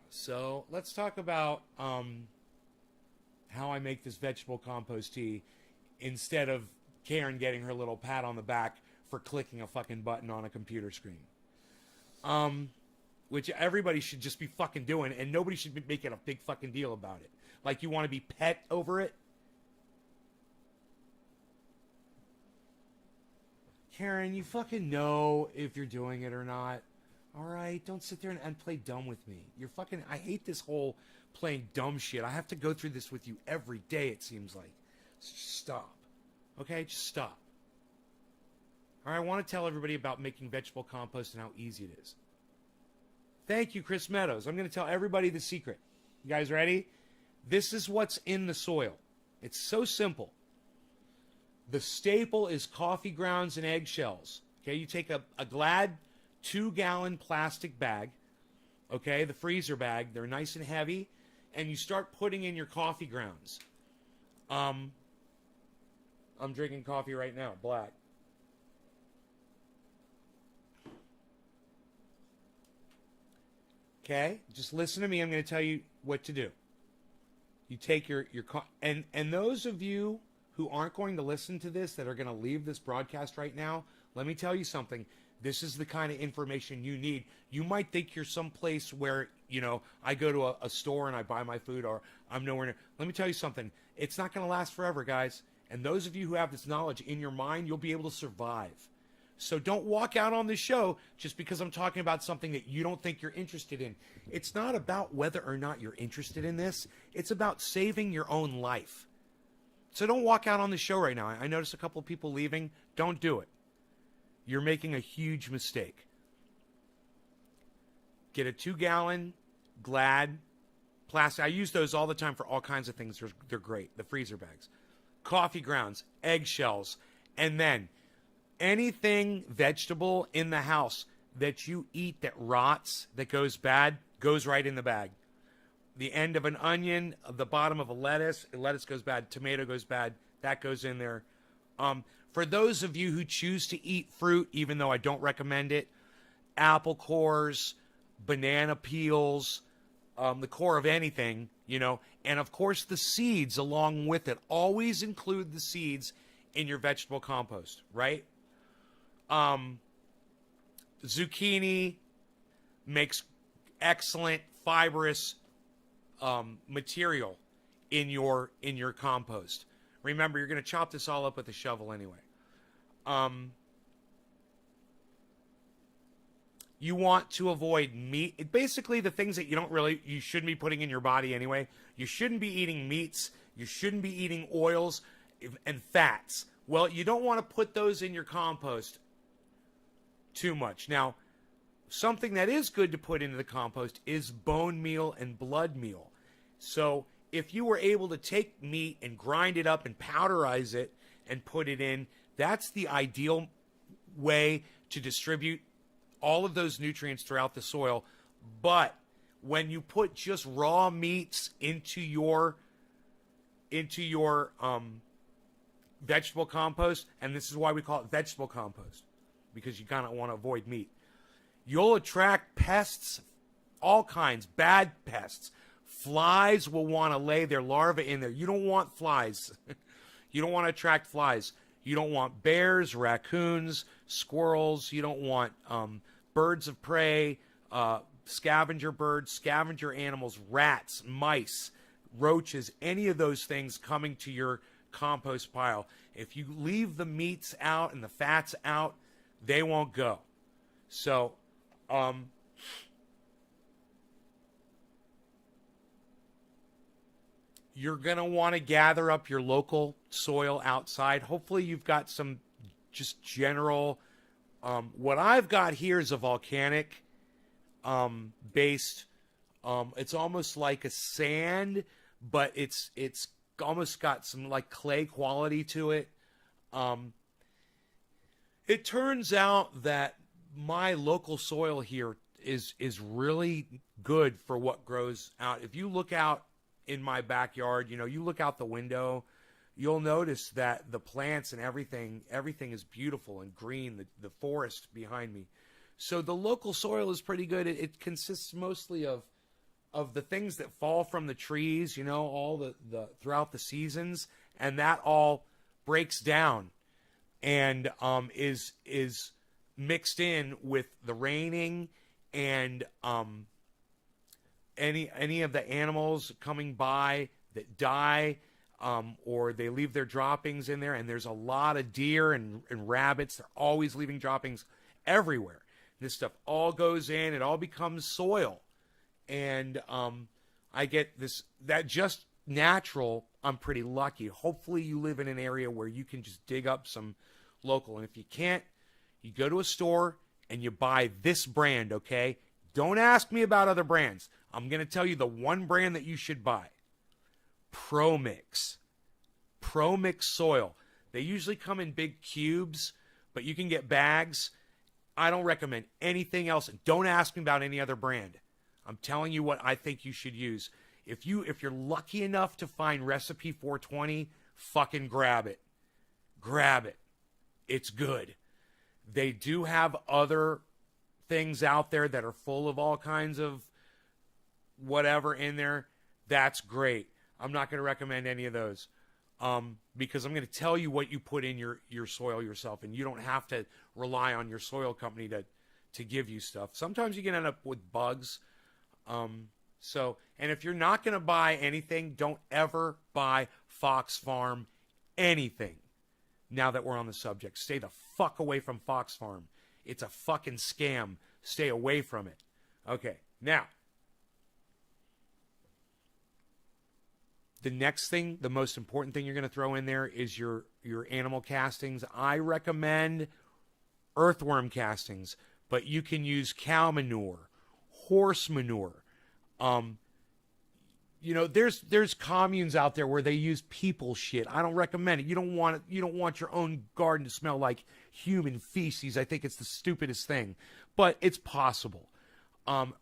So let's talk about how I make this vegetable compost tea instead of Karen getting her little pat on the back for clicking a fucking button on a computer screen. Which everybody should just be fucking doing, and nobody should be making a big fucking deal about it. Like you want to be pet over it. Karen, you fucking know if you're doing it or not. Alright, don't sit there and play dumb with me. I hate this whole playing dumb shit. I have to go through this with you every day, it seems like. So just stop. Okay, just stop. Alright, I want to tell everybody about making vegetable compost and how easy it is. Thank you, Chris Meadows. I'm going to tell everybody the secret. You guys ready? This is what's in the soil. It's so simple. The staple is coffee grounds and eggshells. Okay, you take a Glad 2-gallon plastic bag, okay, the freezer bag, they're nice and heavy, and you start putting in your coffee grounds. I'm drinking coffee right now, black. Okay, just listen to me. I'm going to tell you what to do. You take your and those of you who aren't going to listen to this, that are going to leave this broadcast right now, let me tell you something. This is the kind of information you need. You might think you're someplace where, you know, I go to a store and I buy my food, or I'm nowhere near. Let me tell you something. It's not going to last forever, guys. And those of you who have this knowledge in your mind, you'll be able to survive. So don't walk out on this show just because I'm talking about something that you don't think you're interested in. It's not about whether or not you're interested in this. It's about saving your own life. So don't walk out on the show right now. I noticed a couple of people leaving. Don't do it. You're making a huge mistake. Get a 2-gallon Glad plastic. I use those all the time for all kinds of things. They're great. The freezer bags. Coffee grounds, eggshells, and then anything vegetable in the house that you eat that rots, that goes bad, goes right in the bag. The end of an onion, the bottom of a lettuce goes bad, tomato goes bad, that goes in there. For those of you who choose to eat fruit, even though I don't recommend it, apple cores, banana peels, the core of anything, you know, and of course the seeds along with it. Always include the seeds in your vegetable compost, right? Zucchini makes excellent fibrous material in your compost. Remember, you're going to chop this all up with a shovel anyway. You want to avoid meat. Basically, the things that you shouldn't be putting in your body anyway. You shouldn't be eating meats. You shouldn't be eating oils and fats. Well, you don't want to put those in your compost too much. Now, something that is good to put into the compost is bone meal and blood meal. So if you were able to take meat and grind it up and powderize it and put it in, that's the ideal way to distribute all of those nutrients throughout the soil. But when you put just raw meats into your vegetable compost, and this is why we call it vegetable compost, because you kind of want to avoid meat, you'll attract pests, all kinds, bad pests. Flies will want to lay their larvae in there. You don't want flies. You don't want to attract flies. You don't want bears, raccoons, squirrels. You don't want birds of prey, scavenger birds, scavenger animals, rats, mice, roaches, any of those things coming to your compost pile. If you leave the meats out and the fats out, they won't go. So, you're going to want to gather up your local soil outside. Hopefully you've got some just general, what I've got here is a volcanic based, it's almost like a sand, but it's almost got some like clay quality to it. It turns out that my local soil here is really good for what grows out. If you look out in my backyard, you look out the window, you'll notice that the plants and everything is beautiful and green, the forest behind me. So the local soil is pretty good. It consists mostly of the things that fall from the trees, all the throughout the seasons, and that all breaks down and is mixed in with the raining and any of the animals coming by that die, or they leave their droppings in there. And there's a lot of deer and rabbits. They're always leaving droppings everywhere. This stuff all goes in. It all becomes soil. And I get this, that just natural. I'm pretty lucky. Hopefully you live in an area where you can just dig up some local. And if you can't, you go to a store and you buy this brand, okay? Don't ask me about other brands. I'm going to tell you the one brand that you should buy. ProMix. ProMix soil. They usually come in big cubes, but you can get bags. I don't recommend anything else. Don't ask me about any other brand. I'm telling you what I think you should use. If you're lucky enough to find Recipe 420, fucking grab it. Grab it. It's good. They do have other things out there that are full of all kinds of whatever in there. That's great. I'm not going to recommend any of those because I'm going to tell you what you put in your soil yourself, and you don't have to rely on your soil company to give you stuff. Sometimes you can end up with bugs. And if you're not going to buy anything, don't ever buy Fox Farm anything. Now that we're on the subject, stay the fuck away from Fox Farm. It's a fucking scam. Stay away from it. Okay, now, the next thing, the most important thing you're going to throw in there is your animal castings. I recommend earthworm castings, but you can use cow manure, horse manure. There's communes out there where they use people shit. I don't recommend it. You don't want your own garden to smell like human feces. I think it's the stupidest thing, but it's possible.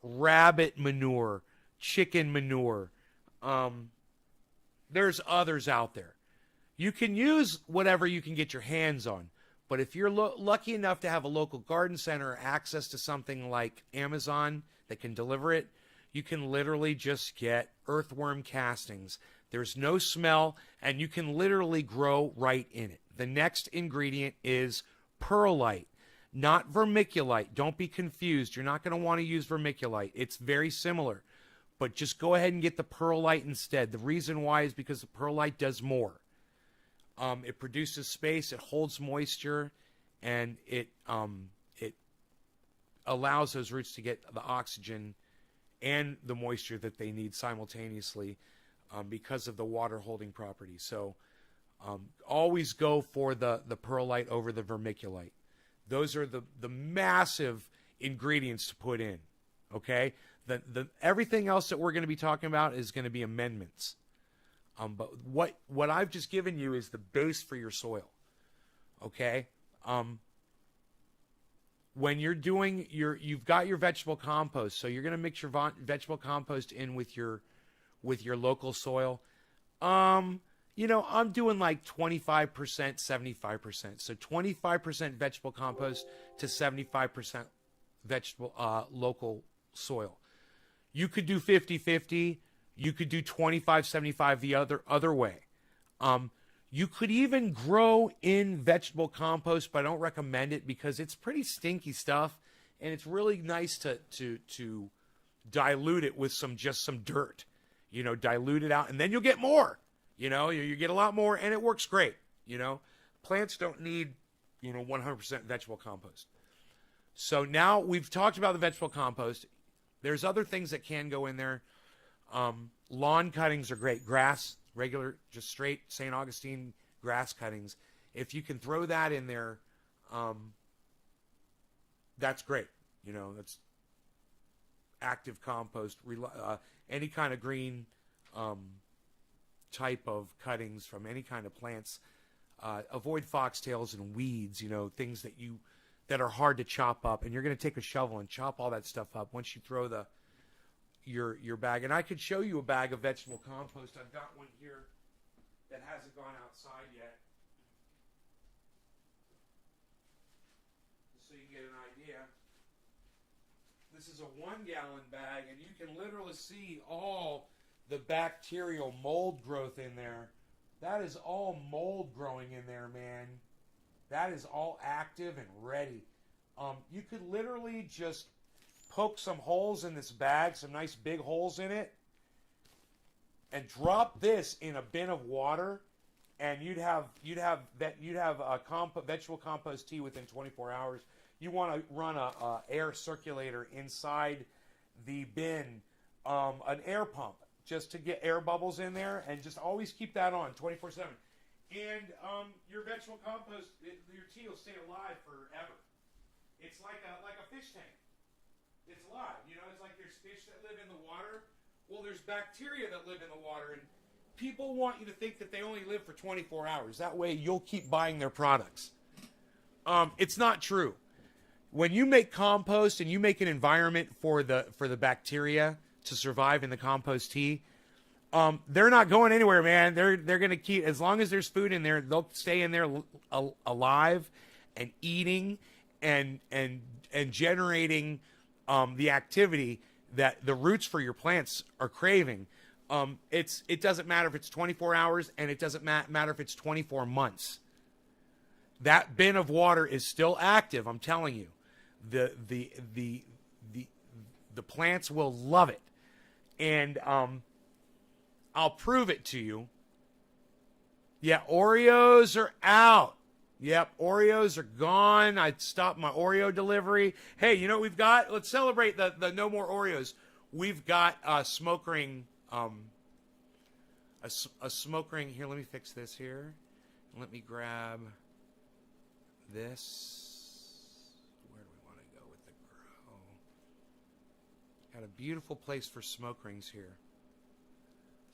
Rabbit manure, chicken manure. There's others out there. You can use whatever you can get your hands on, but if you're lucky enough to have a local garden center or access to something like Amazon that can deliver it, you can literally just get earthworm castings. There's no smell, and you can literally grow right in it. The next ingredient is perlite, not vermiculite. Don't be confused. You're not going to want to use vermiculite. It's very similar, but just go ahead and get the perlite instead. The reason why is because the perlite does more. It produces space, it holds moisture, and it allows those roots to get the oxygen and the moisture that they need simultaneously because of the water holding properties. So always go for the perlite over the vermiculite. Those are the massive ingredients to put in. Okay? The everything else that we're going to be talking about is going to be amendments. But what I've just given you is the base for your soil. Okay? When you're doing you've got your vegetable compost, so you're going to mix your vegetable compost in with your local soil. I'm doing like 25%, 75%. So 25% vegetable compost to 75% vegetable local soil. You could do 50-50. You could do 25-75 the other way. You could even grow in vegetable compost, but I don't recommend it because it's pretty stinky stuff, and it's really nice to dilute it with just some dirt. You know, dilute it out, and then you'll get more. You know, you get a lot more, and it works great. You know, plants don't need, 100% vegetable compost. So now we've talked about the vegetable compost. There's other things that can go in there. Lawn cuttings are great. Grass, regular, just straight St. Augustine grass cuttings. If you can throw that in there, that's great. That's active compost. Any kind of green type of cuttings from any kind of plants. Avoid foxtails and weeds, things that are hard to chop up. And you're going to take a shovel and chop all that stuff up once you throw your bag. And I could show you a bag of vegetable compost. I've got one here that hasn't gone outside yet. So you can get an idea. This is a 1-gallon bag, and you can literally see all the bacterial mold growth in there. That is all mold growing in there, man. That is all active and ready. You could literally just poke some holes in this bag, some nice big holes in it, and drop this in a bin of water, and you'd have a vegetable compost tea within 24 hours. You want to run a air circulator inside the bin, an air pump, just to get air bubbles in there, and just always keep that on 24/7. And your vegetable compost, your tea will stay alive forever. It's like a fish tank. It's alive. It's like there's fish that live in the water. Well, there's bacteria that live in the water, and people want you to think that they only live for 24 hours. That way, you'll keep buying their products. It's not true. When you make compost and you make an environment for the bacteria to survive in the compost tea, they're not going anywhere, man. They're going to keep, as long as there's food in there, they'll stay in there alive and eating and generating the activity that the roots for your plants are craving. It doesn't matter if it's 24 hours, and it doesn't matter if it's 24 months. That bin of water is still active, I'm telling you. The plants will love it. And I'll prove it to you. Yeah, Oreos are out. Yep, Oreos are gone. I stopped my Oreo delivery. Hey, you know what we've got? Let's celebrate the no more Oreos. We've got a smoke ring. A smoke ring. Here, let me fix this here. Let me grab this. Where do we want to go with the grow? Got a beautiful place for smoke rings here.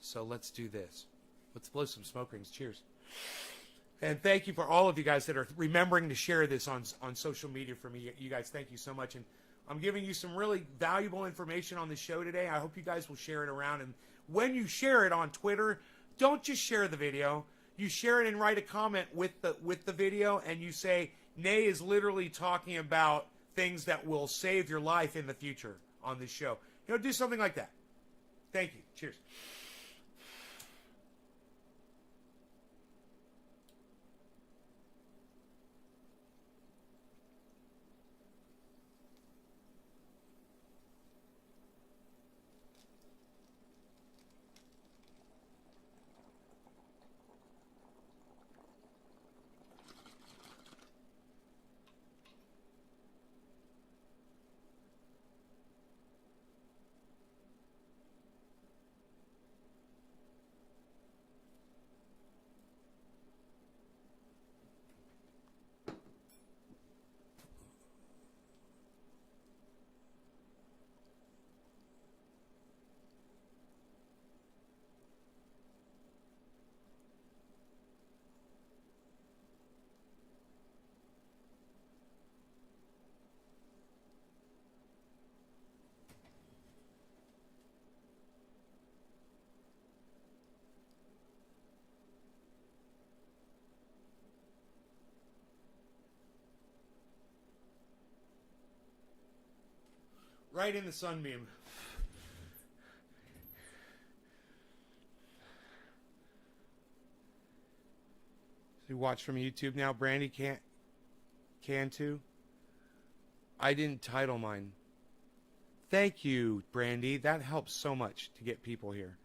So let's do this. Let's blow some smoke rings. Cheers. And thank you for all of you guys that are remembering to share this on social media for me. You guys, thank you so much. And I'm giving you some really valuable information on the show today. I hope you guys will share it around. And when you share it on Twitter, don't just share the video. You share it and write a comment with the video, and you say, Nay is literally talking about things that will save your life in the future on this show. Do something like that. Thank you. Cheers. Right in the sunbeam. So you watch from YouTube now. Brandy can too. I didn't title mine. Thank you, Brandy. That helps so much to get people here.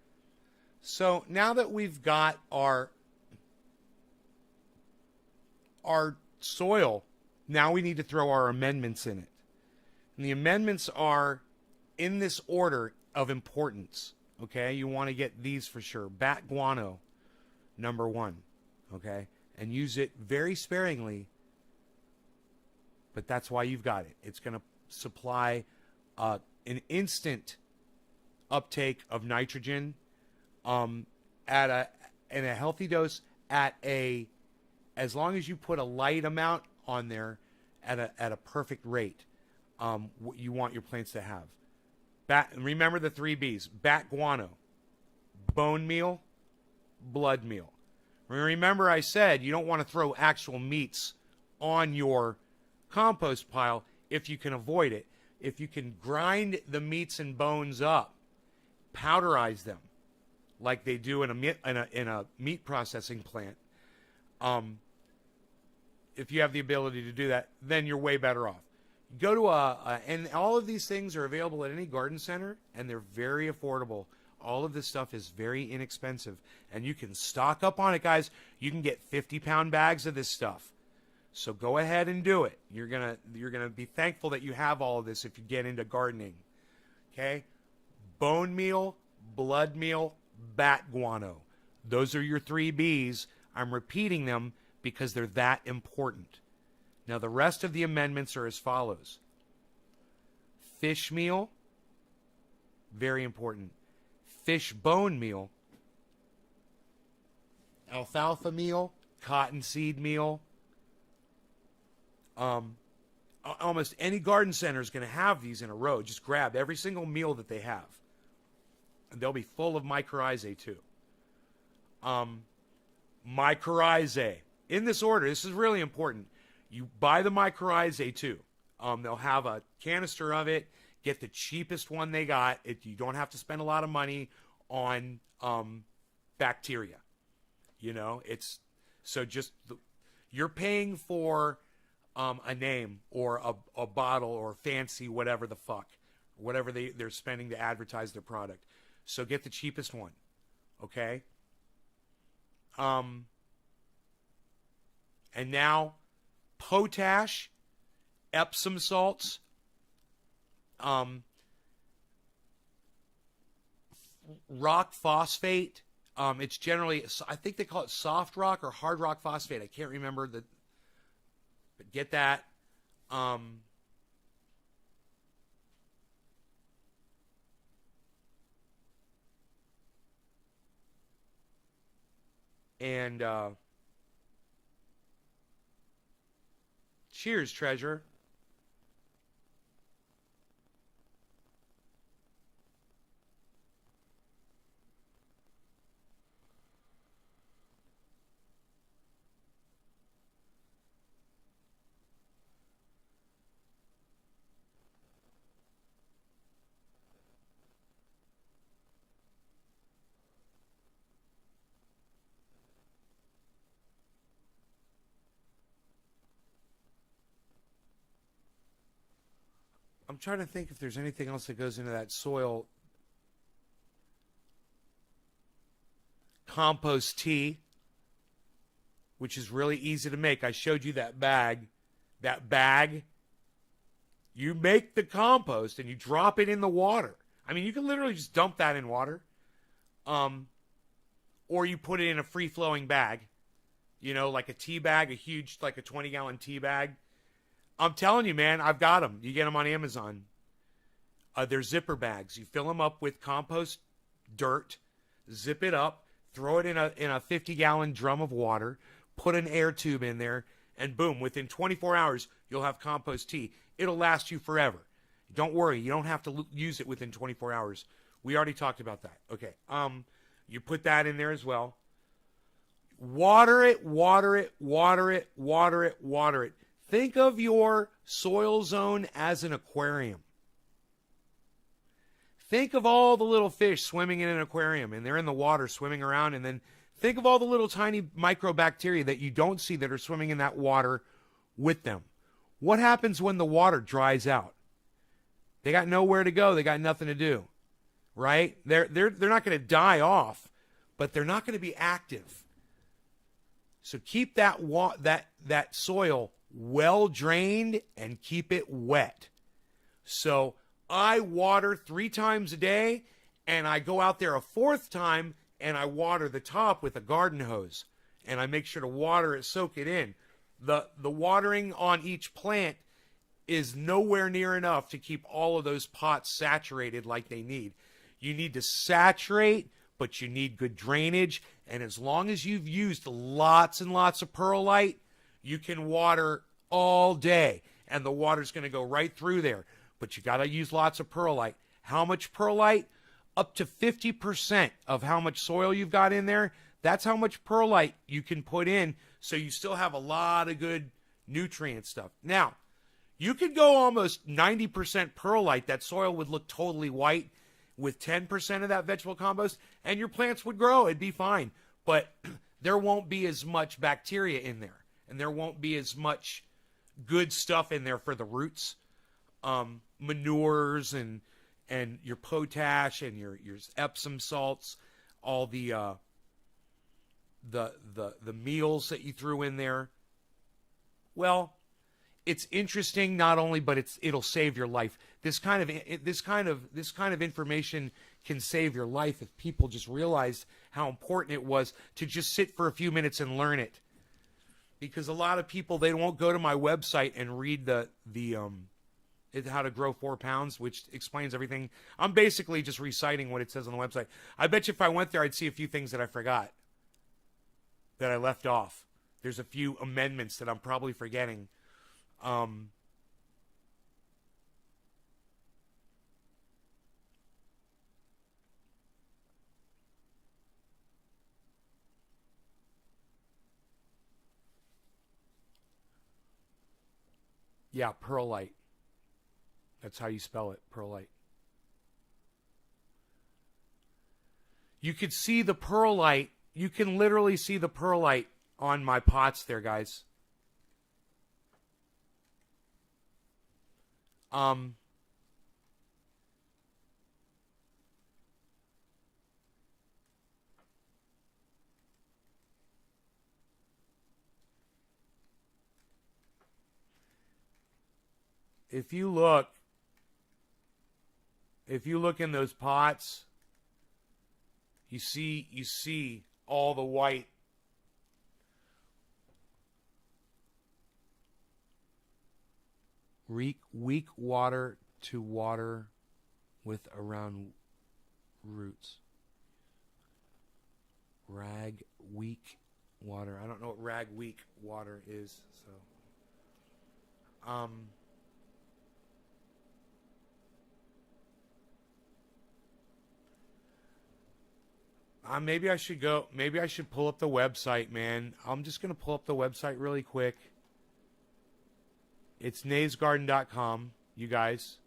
So now that we've got our soil, now we need to throw our amendments in it. And the amendments are in this order of importance. Okay, you want to get these for sure. Bat guano, number 1. Okay, and use it very sparingly, but that's why you've got it. It's going to supply an instant uptake of nitrogen in a healthy dose as long as you put a light amount on there at a perfect rate. What you want your plants to have. Remember the 3 B's: bat guano, bone meal, blood meal. Remember I said you don't want to throw actual meats on your compost pile if you can avoid it. If you can grind the meats and bones up, powderize them like they do in a meat processing plant. If you have the ability to do that, then you're way better off. Go to and all of these things are available at any garden center, and they're very affordable. All of this stuff is very inexpensive, and you can stock up on it, guys. You can get 50-pound bags of this stuff. So go ahead and do it. You're gonna be thankful that you have all of this if you get into gardening. Okay? Bone meal, blood meal, bat guano. Those are your 3 B's. I'm repeating them because they're that important. Now, the rest of the amendments are as follows. Fish meal, very important. Fish bone meal, alfalfa meal, cottonseed meal. Almost any garden center is going to have these in a row. Just grab every single meal that they have. And they'll be full of mycorrhizae too. Mycorrhizae. In this order, this is really important. You buy the mycorrhizae too. They'll have a canister of it. Get the cheapest one they got. You don't have to spend a lot of money on bacteria. You know, you're paying for a name or a bottle or fancy whatever the fuck, whatever they're spending to advertise their product. So get the cheapest one, okay? And now potash, Epsom salts, rock phosphate. It's generally, I think they call it soft rock or hard rock phosphate. I can't remember but get that. And cheers, treasure. I'm trying to think if there's anything else that goes into that soil. Compost tea, which is really easy to make. I showed you that bag. That bag, you make the compost and you drop it in the water. I mean, you can literally just dump that in water. Or you put it in a free-flowing bag. You know, like a tea bag, like a 20-gallon tea bag. I'm telling you, man, I've got them. You get them on Amazon. They're zipper bags. You fill them up with compost dirt, zip it up, throw it in a 50-gallon drum of water, put an air tube in there, and boom, within 24 hours, you'll have compost tea. It'll last you forever. Don't worry, you don't have to use it within 24 hours. We already talked about that. Okay. You put that in there as well. Water it, water it, water it, water it, water it. Think of your soil zone as an aquarium. Think of all the little fish swimming in an aquarium, and they're in the water swimming around, and then think of all the little tiny microbacteria that you don't see that are swimming in that water with them. What happens when the water dries out? They got nowhere to go. They got nothing to do, right? They're not going to die off, but they're not going to be active. So keep that that soil well drained and keep it wet. So I water 3 times a day, and I go out there a 4th time and I water the top with a garden hose, and I make sure to water it, soak it in. The watering on each plant is nowhere near enough to keep all of those pots saturated like they need. You need to saturate, but you need good drainage. And as long as you've used lots and lots of perlite, you can water all day, and the water's going to go right through there. But you got to use lots of perlite. How much perlite? Up to 50% of how much soil you've got in there. That's how much perlite you can put in, so you still have a lot of good nutrient stuff. Now, you could go almost 90% perlite. That soil would look totally white with 10% of that vegetable compost, and your plants would grow. It'd be fine. But there won't be as much bacteria in there, and there won't be as much good stuff in there for the roots. Manures and your potash and your Epsom salts, all the meals that you threw in there. Well, it's interesting not only, but it'll save your life. This kind of information can save your life if people just realized how important it was to just sit for a few minutes and learn it. Because a lot of people, they won't go to my website and read the How to Grow 4 Pounds, which explains everything. I'm basically just reciting what it says on the website. I bet you if I went there, I'd see a few things that I forgot, that I left off. There's a few amendments that I'm probably forgetting. Yeah, perlite. That's how you spell it, perlite. You could see the perlite. You can literally see the perlite on my pots there, guys. If you look in those pots, you see all the white. Weak water to water with around roots. Rag weak water. I don't know what rag weak water is, so maybe I should pull up the website, man. I'm just going to pull up the website really quick. It's naysgarden.com, you guys.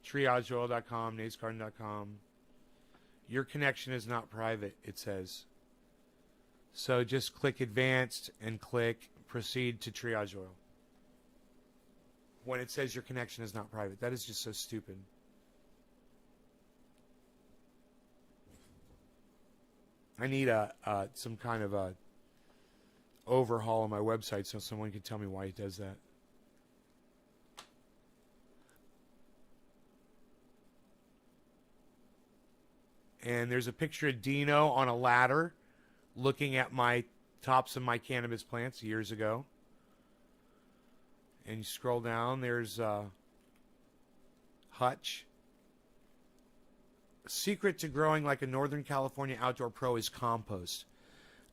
Triageoil.com, naysgarden.com. Your connection is not private, it says. So just click advanced and click proceed to triage oil. When it says your connection is not private. That is just so stupid. I need some kind of a overhaul on my website so someone can tell me why it does that. And there's a picture of Dino on a ladder looking at my tops of my cannabis plants years ago. And you scroll down, there's Hutch. Secret to growing like a Northern California outdoor pro is compost.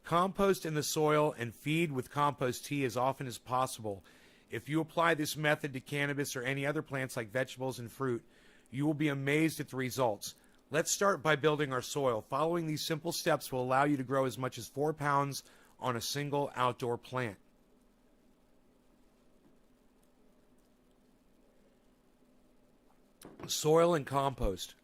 Compost in the soil and feed with compost tea as often as possible. If you apply this method to cannabis or any other plants like vegetables and fruit, you will be amazed at the results. Let's start by building our soil. Following these simple steps will allow you to grow as much as 4 pounds on a single outdoor plant. Soil and compost.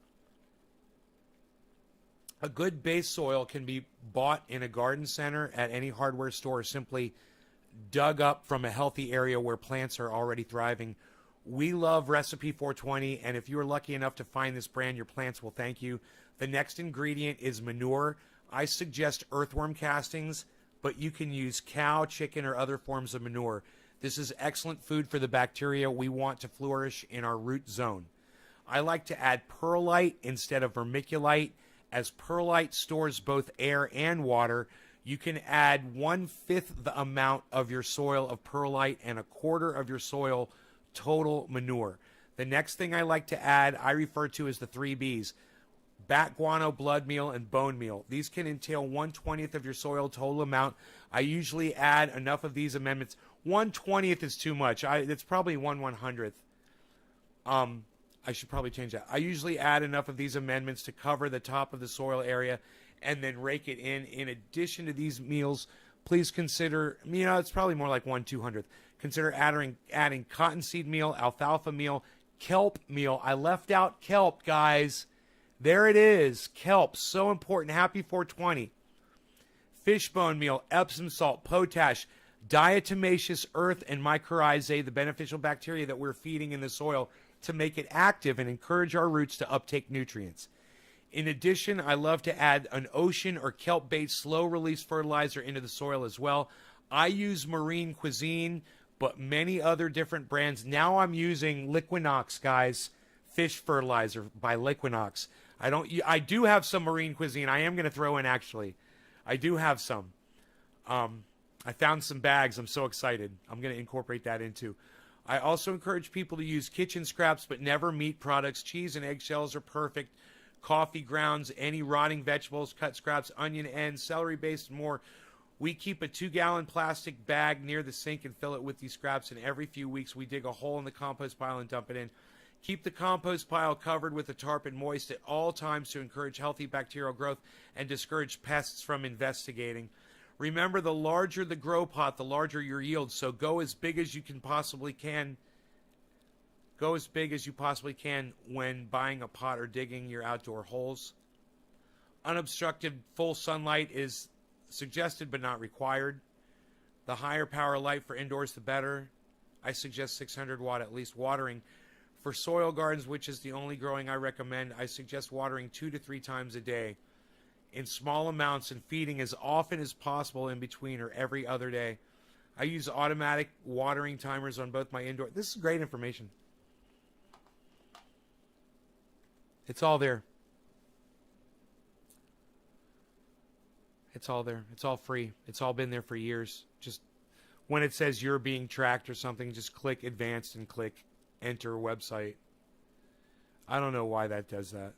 A good base soil can be bought in a garden center, at any hardware store, or simply dug up from a healthy area where plants are already thriving, We love Recipe 420, and if you are lucky enough to find this brand, your plants will thank you. The next ingredient is manure. I suggest earthworm castings, but you can use cow, chicken, or other forms of manure. This is excellent food for the bacteria we want to flourish in our root zone. I like to add perlite instead of vermiculite, as perlite stores both air and water. You can add 1/5 the amount of your soil of perlite and 1/4 of your soil total manure. The next thing I like to add, I refer to as the 3 Bs. Bat guano, blood meal, and bone meal. These can entail 1/20th of your soil total amount. I usually add enough of these amendments. 1/20th is too much. It's probably 1/100th. I should probably change that. I usually add enough of these amendments to cover the top of the soil area and then rake it in. In addition to these meals, please consider, it's probably more like 1/200th. Consider adding cottonseed meal, alfalfa meal, kelp meal. I left out kelp, guys. There it is. Kelp, so important. Happy 420. Fishbone meal, Epsom salt, potash, diatomaceous earth, and mycorrhizae, the beneficial bacteria that we're feeding in the soil to make it active and encourage our roots to uptake nutrients. In addition, I love to add an ocean or kelp-based slow-release fertilizer into the soil as well. I use Marine Cuisine, but many other different brands. Now I'm using Liquinox, guys. Fish fertilizer by Liquinox. I do have some Marine Cuisine. I am going to throw in, actually. I do have some. I found some bags. I'm so excited. I'm going to incorporate that into. I also encourage people to use kitchen scraps, but never meat products. Cheese and eggshells are perfect. Coffee grounds, any rotting vegetables, cut scraps, onion ends, celery base, and more. We keep a 2-gallon plastic bag near the sink and fill it with these scraps, and every few weeks we dig a hole in the compost pile and dump it in. Keep the compost pile covered with a tarp and moist at all times to encourage healthy bacterial growth and discourage pests from investigating. Remember, the larger the grow pot, the larger your yield, so go as big as you possibly can. Go as big as you possibly can when buying a pot or digging your outdoor holes. Unobstructed full sunlight is suggested but not required. The higher power light for indoors, the better. I suggest 600 watt at least. Watering. For soil gardens, which is the only growing I recommend, I suggest watering 2 to 3 times a day in small amounts and feeding as often as possible in between or every other day. I use automatic watering timers on both my indoor. This is great information. It's all there. It's all there. It's all free. It's all been there for years. Just when it says you're being tracked or something, just click advanced and click enter website. I don't know why that does that.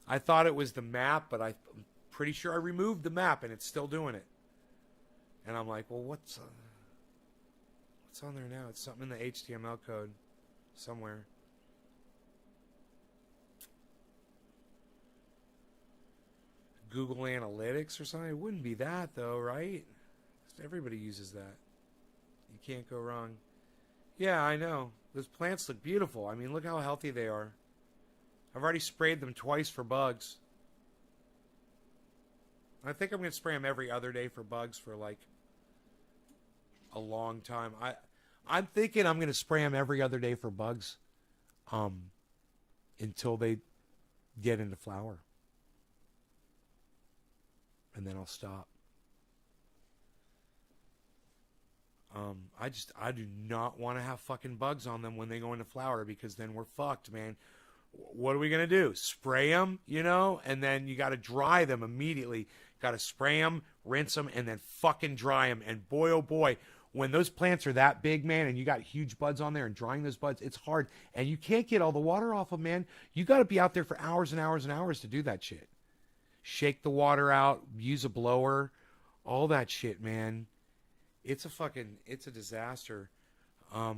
I thought it was the map, but I'm pretty sure I removed the map and it's still doing it. And I'm like, well, what's on there now? It's something in the HTML code somewhere. Google Analytics or something? It wouldn't be that, though, right? Everybody uses that. You can't go wrong. Yeah, I know. Those plants look beautiful. I mean, look how healthy they are. I've already sprayed them twice for bugs. I think I'm going to spray them every other day for bugs for, like, a long time. I'm thinking I'm going to spray them every other day for bugs until they get into flower. And then I'll stop. I do not want to have fucking bugs on them when they go into flower, because then we're fucked, man. What are we going to do? Spray them, and then you got to dry them immediately. Got to spray them, rinse them, and then fucking dry them. And boy, oh boy, when those plants are that big, man, and you got huge buds on there and drying those buds, it's hard. And you can't get all the water off them, man. You got to be out there for hours and hours and hours to do that shit. Shake the water out, use a blower, all that shit, man. It's a disaster. I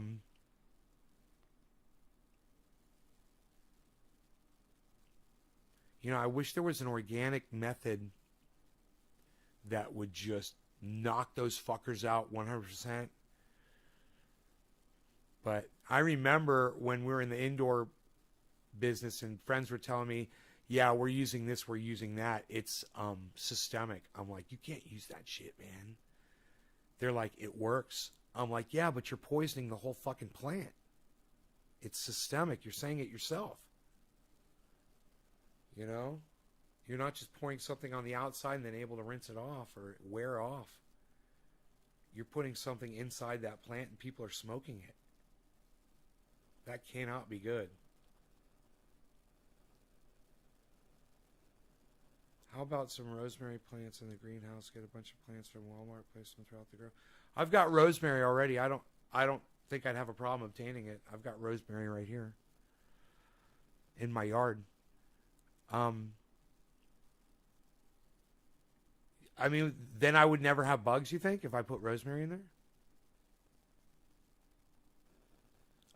wish there was an organic method that would just knock those fuckers out 100%. But I remember when we were in the indoor business and friends were telling me, yeah, we're using this, we're using that. It's systemic. I'm like, you can't use that shit, man. They're like, it works. I'm like, yeah, but you're poisoning the whole fucking plant. It's systemic. You're saying it yourself. You know? You're not just pouring something on the outside and then able to rinse it off or wear off. You're putting something inside that plant and people are smoking it. That cannot be good. How about some rosemary plants in the greenhouse? Get a bunch of plants from Walmart, place them throughout the grow. I've got rosemary already. I don't think I'd have a problem obtaining it. I've got rosemary right here in my yard. I mean, then I would never have bugs, you think, if I put rosemary in there?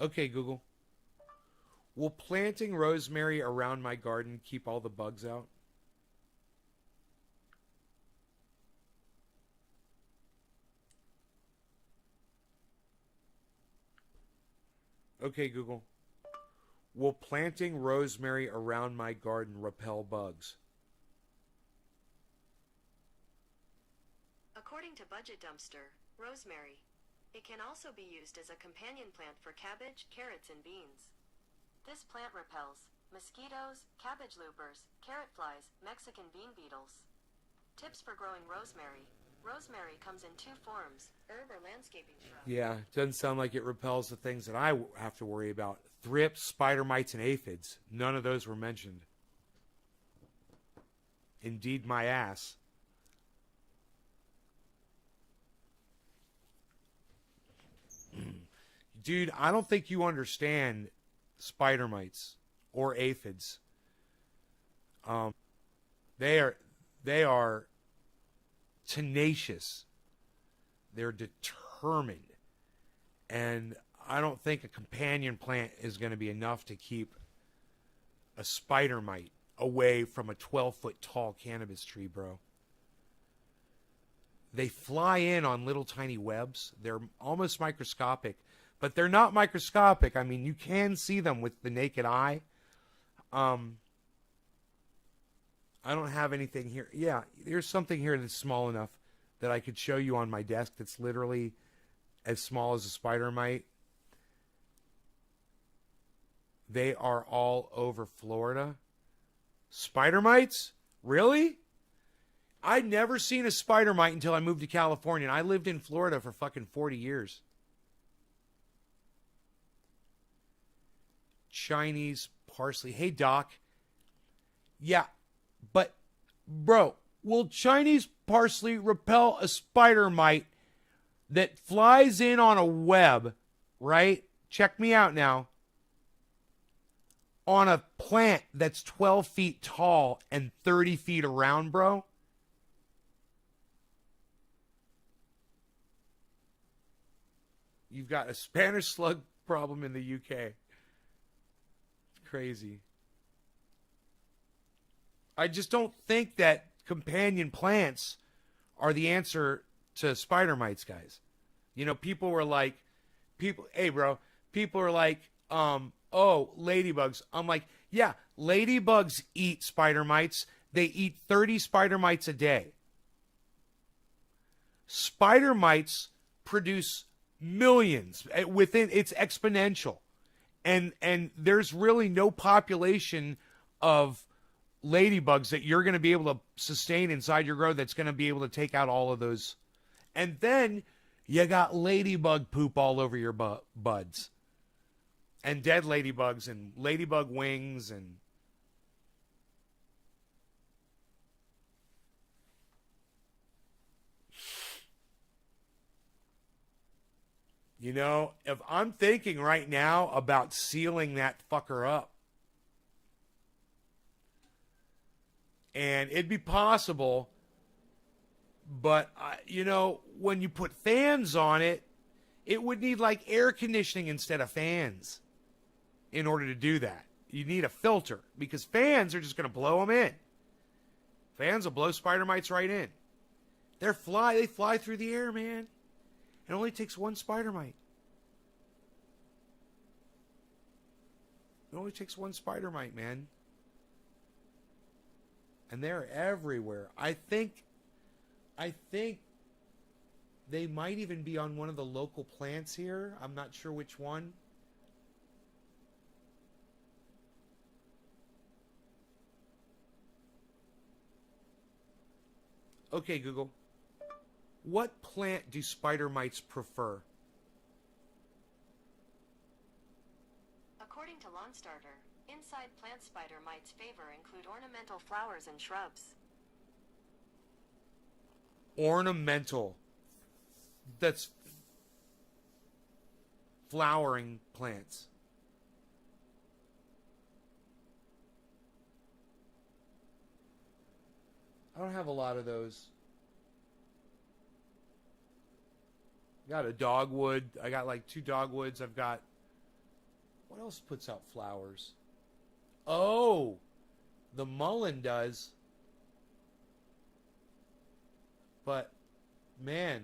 Okay, Google. Will planting rosemary around my garden keep all the bugs out? Okay, Google. Will planting rosemary around my garden repel bugs? According to Budget Dumpster, rosemary. It can also be used as a companion plant for cabbage, carrots, and beans. This plant repels mosquitoes, cabbage loopers, carrot flies, Mexican bean beetles. Tips for growing rosemary. Rosemary comes in 2 forms, herb or landscaping shrub. Yeah, doesn't sound like it repels the things that I have to worry about. Thrips, spider mites, and aphids. None of those were mentioned. Indeed, my ass. Dude, I don't think you understand spider mites or aphids. They are tenacious. They're determined. And I don't think a companion plant is going to be enough to keep a spider mite away from a 12-foot tall cannabis tree, bro. They fly in on little tiny webs. They're almost microscopic, but they're not microscopic. I mean, you can see them with the naked eye. I don't have anything here. Yeah, there's something here that's small enough that I could show you on my desk that's literally as small as a spider mite. They are all over Florida. Spider mites? Really? I'd never seen a spider mite until I moved to California, and I lived in Florida for fucking 40 years. Chinese parsley. Hey, Doc. Yeah, but, bro, will Chinese parsley repel a spider mite that flies in on a web, right? Check me out now. On a plant that's 12 feet tall and 30 feet around, bro? You've got a Spanish slug problem in the UK. It's crazy. I just don't think that companion plants are the answer to spider mites, guys. You know, people are like, oh, ladybugs. I'm like, yeah, ladybugs eat spider mites. They eat 30 spider mites a day. Spider mites produce millions within, it's exponential. And there's really no population of ladybugs that you're going to be able to sustain inside your grow that's going to be able to take out all of those. And then you got ladybug poop all over your buds. And dead ladybugs and ladybug wings and... You know, if I'm thinking right now about sealing that fucker up, and it'd be possible, but, you know, when you put fans on it, it would need like air conditioning instead of fans in order to do that. You need a filter because fans are just going to blow them in. Fans will blow spider mites right in. They fly through the air, man. It only takes one spider mite. It only takes one spider mite, man. And they're everywhere. I think They might even be on one of the local plants here. I'm not sure which one. Okay, Google. What plant do spider mites prefer? According to LawnStarter, inside plant spider mites favor include ornamental flowers and shrubs. Ornamental. That's flowering plants. I don't have a lot of those. Got a dogwood. I got like 2 dogwoods. I've got... What else puts out flowers? Oh! The mullein does. But, man,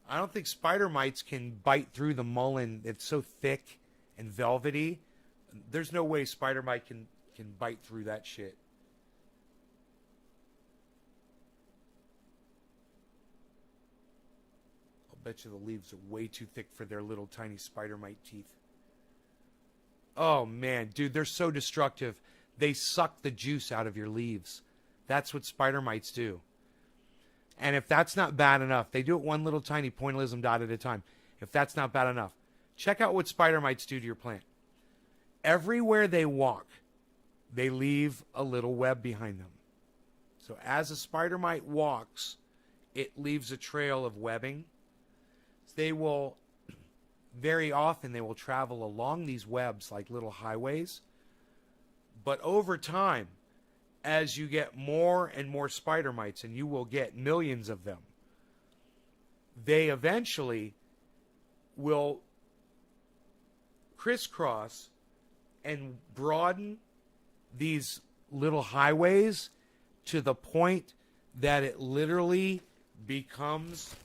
I don't think spider mites can bite through the mullein. It's so thick and velvety. There's no way spider mite can bite through that shit. I'll bet you the leaves are way too thick for their little tiny spider mite teeth. Oh, man, dude, they're so destructive. They suck the juice out of your leaves. That's what spider mites do. And if that's not bad enough, they do it one little tiny pointillism dot at a time. If that's not bad enough, check out what spider mites do to your plant. Everywhere they walk, they leave a little web behind them. So as a spider mite walks, it leaves a trail of webbing. They will, very often, they will travel along these webs like little highways. But over time, as you get more and more spider mites, and you will get millions of them, they eventually will crisscross and broaden these little highways to the point that it literally becomes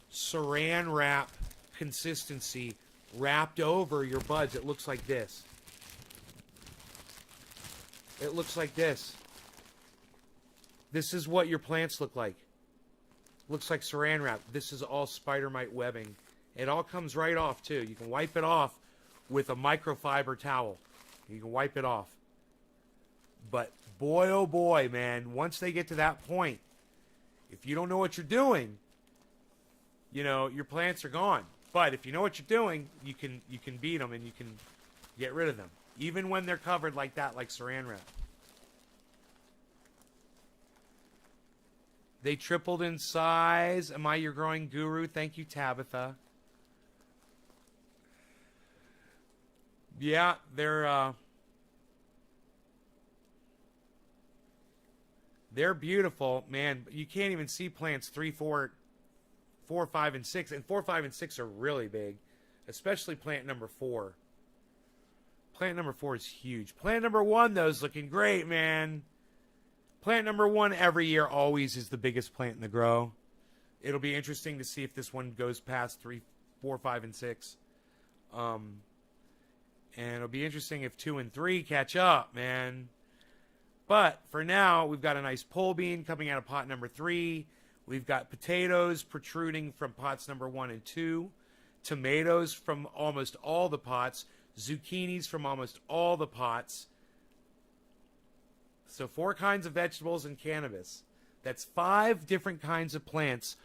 saran wrap consistency wrapped over your buds. It looks like this. It looks like this. This is what your plants look like. Looks like saran wrap. This is all spider mite webbing. It all comes right off, too. You can wipe it off with a microfiber towel. You can wipe it off. But boy, oh boy, man, once they get to that point, if you don't know what you're doing, you know, your plants are gone. But if you know what you're doing, you can beat them and you can get rid of them. Even when they're covered like that, like saran wrap. They tripled in size. Am I your growing guru? Thank you, Tabitha. Yeah, they're beautiful, man. You can't even see plants 3, 4, 5, and 6. And 4, 5, and 6 are really big, especially plant number 4. Plant number 4 is huge. Plant number 1, though, is looking great, man. Plant number 1 every year always is the biggest plant in the grow. It'll be interesting to see if this one goes past 3, 4, 5, and 6. And it'll be interesting if 2 and 3 catch up, man. But for now, we've got a nice pole bean coming out of pot number 3. We've got potatoes protruding from pots number 1 and 2. Tomatoes from almost all the pots. Zucchinis from almost all the pots. So 4 kinds of vegetables and cannabis. That's 5 different kinds of plants,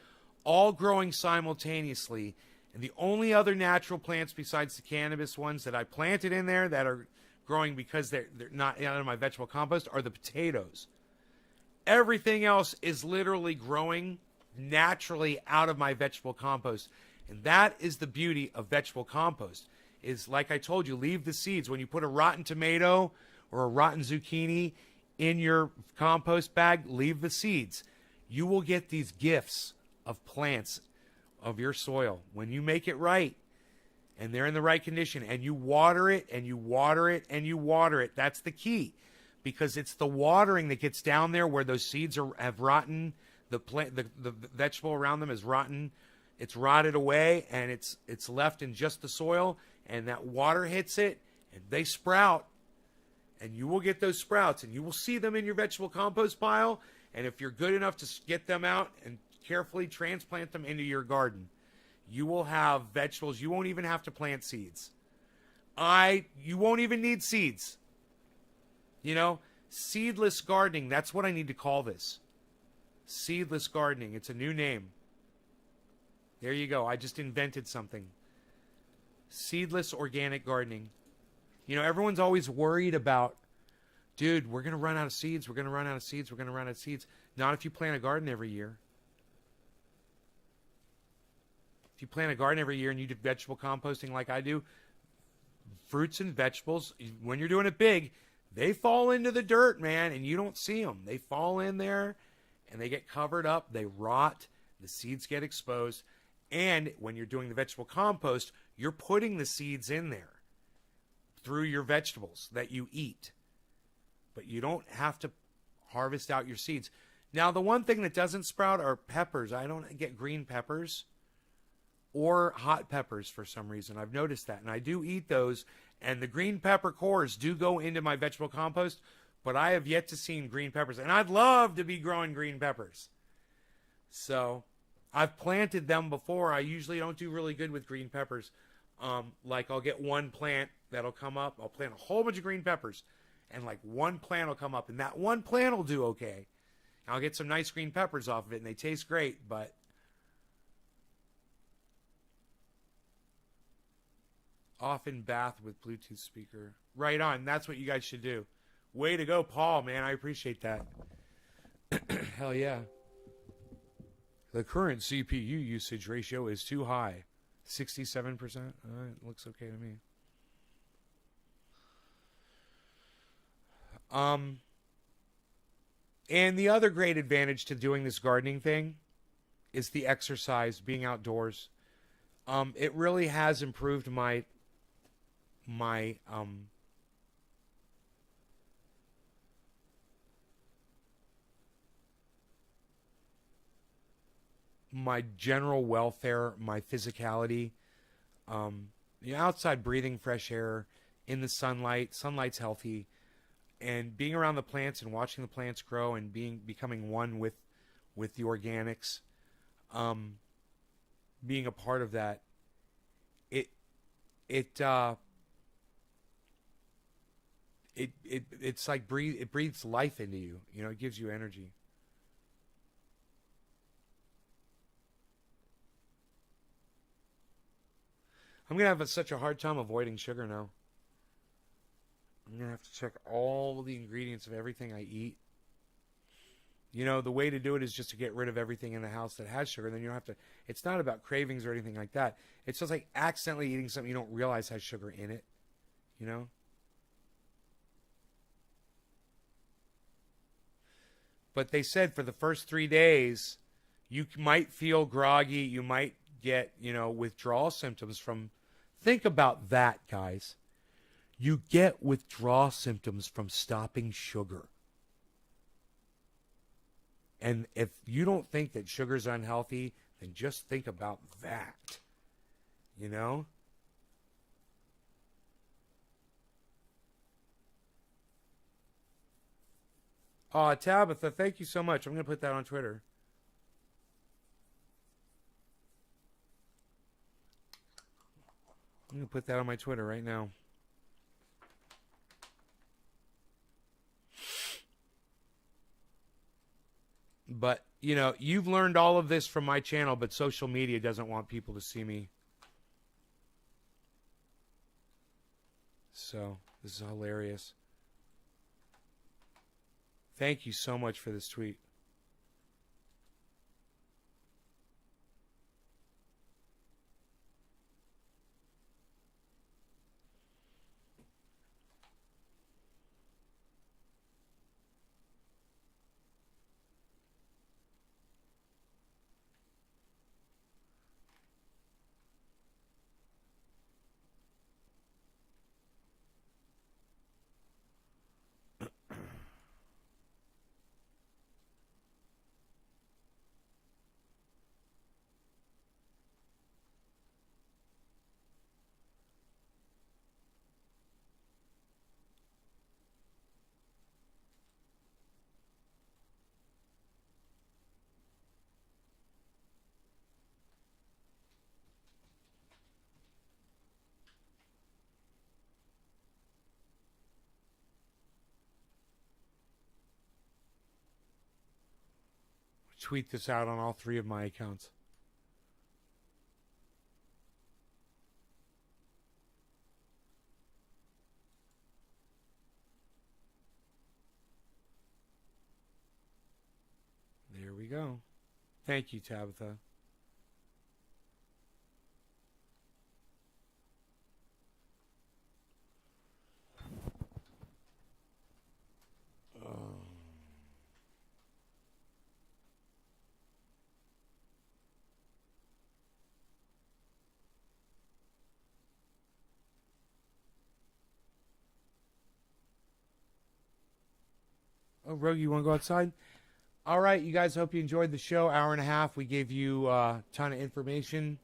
all growing simultaneously. And the only other natural plants besides the cannabis ones that I planted in there that are growing because they're not out of my vegetable compost are the potatoes. Everything else is literally growing naturally out of my vegetable compost. And that is the beauty of vegetable compost. Is like I told you, leave the seeds. When you put a rotten tomato or a rotten zucchini in your compost bag, leave the seeds. You will get these gifts of plants of your soil when you make it right and they're in the right condition and you water it and you water it and you water it. That's the key, because it's the watering that gets down there where those seeds have rotten. The plant, the vegetable around them is rotten. It's rotted away and it's left in just the soil, and that water hits it and they sprout. And you will get those sprouts, and you will see them in your vegetable compost pile. And if you're good enough to get them out and carefully transplant them into your garden, you will have vegetables. You won't even have to plant seeds. You won't even need seeds. You know, seedless gardening. That's what I need to call this. Seedless gardening. It's a new name. There you go. I just invented something. Seedless organic gardening. You know, everyone's always worried about, dude, we're going to run out of seeds. We're going to run out of seeds. We're going to run out of seeds. Not if you plant a garden every year. If you plant a garden every year and you do vegetable composting like I do, fruits and vegetables, when you're doing it big, they fall into the dirt, man, and you don't see them. They fall in there and they get covered up. They rot. The seeds get exposed. And when you're doing the vegetable compost, you're putting the seeds in there through your vegetables that you eat. But you don't have to harvest out your seeds. Now, the one thing that doesn't sprout are peppers. I don't get green peppers or hot peppers for some reason. I've noticed that. And I do eat those. And the green pepper cores do go into my vegetable compost. But I have yet to see green peppers. And I'd love to be growing green peppers. So I've planted them before. I usually don't do really good with green peppers. Like I'll get one plant that'll come up. I'll plant a whole bunch of green peppers. And like one plant will come up. And that one plant will do okay. I'll get some nice green peppers off of it. And they taste great. But often bath with Bluetooth speaker. Right on. That's what you guys should do. Way to go, Paul, man. I appreciate that. Hell yeah. The current CPU usage ratio is too high. 67%. All right, looks okay to me. And the other great advantage to doing this gardening thing is the exercise, being outdoors. It really has improved my general welfare, my physicality. Outside breathing fresh air, in the sunlight. Sunlight's healthy. And being around the plants and watching the plants grow and becoming one with the organics, being a part of that, it's like it breathes life into you. You know, it gives you energy. I'm going to have such a hard time avoiding sugar now. I'm going to have to check all the ingredients of everything I eat. You know, the way to do it is just to get rid of everything in the house that has sugar. Then you don't have to, it's not about cravings or anything like that. It's just like accidentally eating something you don't realize has sugar in it. You know? But they said for the first 3 days, you might feel groggy. You might get, withdrawal symptoms from, think about that, guys. You get withdrawal symptoms from stopping sugar. And if you don't think that sugar's unhealthy, then just think about that. You know? Tabitha, thank you so much. I'm going to put that on Twitter. I'm going to put that on my Twitter right now. But, you've learned all of this from my channel, but social media doesn't want people to see me. So, this is hilarious. Thank you so much for this tweet. tweet this out on all 3 of my accounts. There we go. Thank you, Tabitha. Oh, Rogue, you want to go outside? All right, you guys, hope you enjoyed the show. Hour and a half. We gave you a ton of information.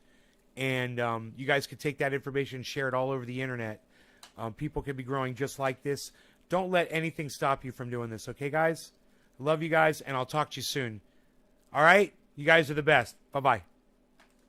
And you guys could take that information and share it all over the internet. People could be growing just like this. Don't let anything stop you from doing this, okay, guys? Love you guys, and I'll talk to you soon. All right? You guys are the best. Bye-bye.